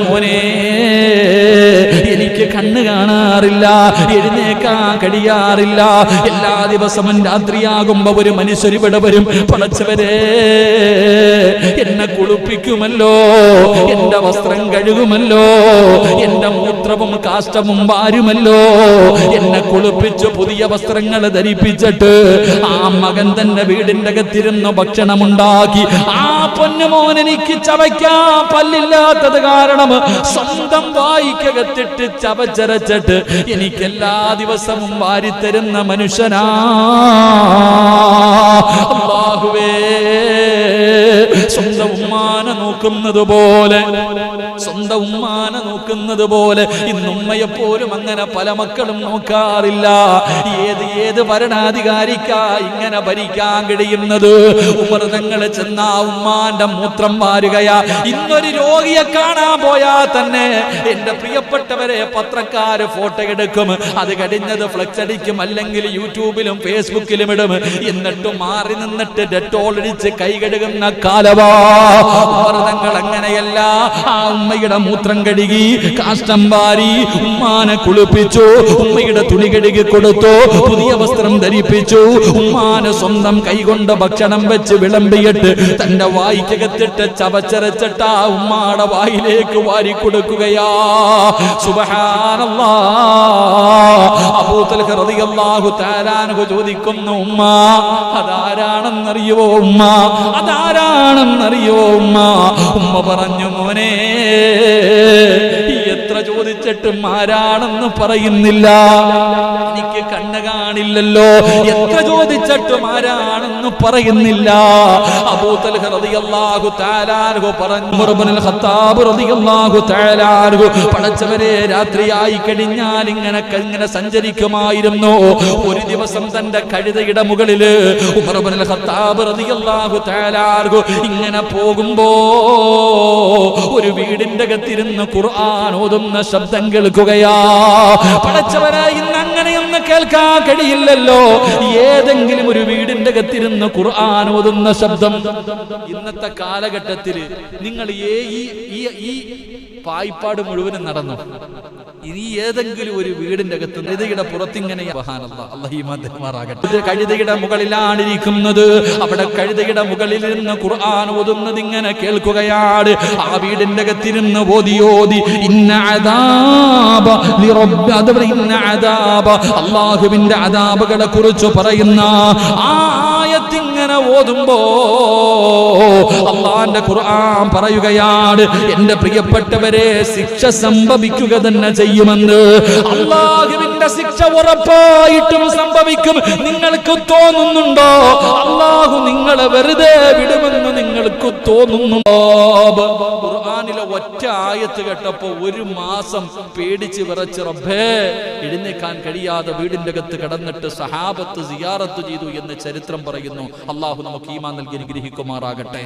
മോനെ, എനിക്ക് കണ്ണ് കാണാറില്ല, എഴുന്നേക്കാൻ കഴിയാറില്ല. എല്ലാ ദിവസവും രാത്രിയാകുമ്പോ ഒരു മനുഷ്യർ ഇവിടെ വരും. പടച്ചവരെ, എന്നെ കുളിപ്പിക്കുമല്ലോ, എന്റെ വസ്ത്രം കഴുകുമല്ലോ, എന്റെ മൂത്രവും കാഷ്ടവും വാരുമല്ലോ, എന്നെ കുളിപ്പിച്ച് പുതിയ വസ്ത്രങ്ങൾ ധരിപ്പിച്ചിട്ട് ആ മകൻ തന്നെ വീടിന്റെ അകത്തിരുന്ന് ഭക്ഷണമുണ്ടാക്കി. ആ പൊന്നുമോൻ എനിക്ക് ചവയ്ക്കാൻ പല്ലില്ലാത്തത് കാരണം സ്വന്തം വായിക്കകത്തിട്ട് ചവച്ചരച്ചിട്ട് എനിക്ക് എല്ലാ ദിവസവും വാരിത്തരുന്ന മനുഷ്യനാ. അല്ലാഹുവേ, സ്വന്തം ഉമ്മാനെ നോക്കുന്നത് പോലെ, സ്വന്തം ഉമ്മാനെ നോക്കുന്നത് പോലെ ഇന്ന് ഉമ്മയെപ്പോലും അങ്ങനെ പല മക്കളും നോക്കാറില്ല. ഏത് ഭരണാധികാരിക്കാ ഇങ്ങനെ ഭരിക്കാൻ കഴിയുന്നത്? ഉമർ തങ്ങൾ ചെന്ന ഉമ്മാന്റെ മൂത്രം വാരുകയാ. ഇന്നൊരു രോഗിയെ കാണാൻ പോയാൽ തന്നെ എന്റെ പ്രിയപ്പെട്ടവരെ, പത്രക്കാര് ഫോട്ടോ എടുക്കും, അത് കഴിഞ്ഞത് ഫ്ലെക്സ് അടിക്കും, അല്ലെങ്കിൽ യൂട്യൂബിലും ഫേസ്ബുക്കിലും ഇടും. എന്നിട്ട് മാറി നിന്നിട്ട് ഡെറ്റോൾ അടിച്ച് കൈ കഴുകുന്ന കാലവാ. ഉമർ തങ്ങൾ അങ്ങനെയല്ല. ആ ഉമ്മയുടെ മൂത്രം കഴുകി, കാഷ്ടം വാരി, ഉമ്മാനെ കുളിപ്പിച്ചു, ഉമ്മയുടെ തുണി കഴുകി കൊടുത്തു, പുതിയ വസ്ത്രം ധരിപ്പിച്ചു, ഉമ്മാനെ സ്വന്തം കൈകൊണ്ട് ഭക്ഷണം വെച്ച് വിളമ്പിയിട്ട് തന്റെ വായിക്കകത്തിട്ട് ചവച്ചരച്ചിട്ട് ആ ഉമ്മാടെ വായിലേക്ക് വാരി കൊടുക്കുകയാ. സുബ്ഹാനല്ലാഹ്. അബൂ തൽഹ റളിയല്ലാഹു തആല അൻഹു ചോദിക്കുന്നു, ഉമ്മ, അതാരാണെന്നറിയോ ഉമ്മ? അതാരാണെന്നറിയോ ഉമ്മ? ഉമ്മ പറഞ്ഞു, മോനെ, എത്ര ചോദിച്ചിട്ടും ആരാണെന്ന് പറയുന്നില്ല. എനിക്ക് കണ്ണ് കാണില്ലല്ലോ, എത്ര ചോദിച്ചിട്ടും ആരാണെന്ന് പറയുന്നില്ല. അബൂ തൽഹ റളിയല്ലാഹു തആല അൻഹു പറഞ്ഞു, ഉമർ ഇബ്നുൽ ഖത്താബ് റളിയല്ലാഹു തആല അൻഹു, പടച്ചവരെ, രാത്രിയായി കഴിഞ്ഞാൽ ഇങ്ങനെ സഞ്ചരിക്കുമായിരുന്നു. ഒരു ദിവസം തന്റെ കഴുതയുടെ മുകളില് ഉമർ ഇബ്നുൽ ഖത്താബ് റളിയല്ലാഹു തആല അൻഹു ഇങ്ങനെ പോകുമ്പോ ഒരു വീടിന്റെ അകത്തിരുന്ന് ഖുർആൻ ഓതുന്ന ശബ്ദം കേൾക്കുകയാ. പടച്ചവരെ, ഇന്ന് അങ്ങനെയൊന്നും കേൾക്കാൻ കഴിയില്ലല്ലോ. ഏതെങ്കിലും ഒരു വീടിന്റെ അകത്തിരുന്ന് ഖുർആൻ ഓതുന്ന ശബ്ദം. ഇന്നത്തെ കാലഘട്ടത്തിൽ നിങ്ങൾ ഈ പായ്പാട് മുഴുവനും നടന്നു. ഇനി ഏതെങ്കിലും ഒരു വീടിന്റെ അകത്ത് കഴുതയുടെ പുറത്തിങ്ങനെ കഴുതയുടെ മുകളിലാണ് ഇരിക്കുന്നത്. അവിടെ കഴുതയുടെ മുകളിൽ നിന്ന് ഖുർആൻ ഓതുന്നത് ഇങ്ങനെ കേൾക്കുകയാണ്. ആ വീടിന്റെ അകത്തിരുന്ന് ഓതി അല്ലാഹുവിന്റെ അദാബുകളെ കുറിച്ച് പറയുന്ന ആയത്തിങ്ങനെ ഓതുമ്പോ അല്ലാഹുവിന്റെ ഖുർആൻ പറയുകയാണ്, എന്റെ പ്രിയപ്പെട്ടവരെ, ശിക്ഷ സംഭവിക്കുക തന്നെ ചെയ്യും. ചെയ്യുമെന്ന്. അള്ളാഹുവിന്റെ ശിക്ഷ ഉറപ്പായിട്ടും സംഭവിക്കും. നിങ്ങൾക്ക് തോന്നുന്നുണ്ടോ അള്ളാഹു നിങ്ങളെ വെറുതെ വിടുമെന്ന് നിങ്ങൾക്ക് തോന്നുന്നുണ്ടോ? ഖുർആനിലെ ഒറ്റ ആയത്ത് കേട്ടപ്പോ 1 മാസം പേടിച്ച് വിറച്ച് റബ്ബേ എഴുന്നേക്കാൻ കഴിയാതെ വീടിന്റെ അകത്ത് കിടന്നിട്ട് സഹാബത്ത് സിയാറത്ത് ചെയ്തു എന്ന് ചരിത്രം പറയുന്നു. അള്ളാഹു നമുക്ക് ഈമാൻ നൽകി അനുഗ്രഹിക്കുമാറാകട്ടെ.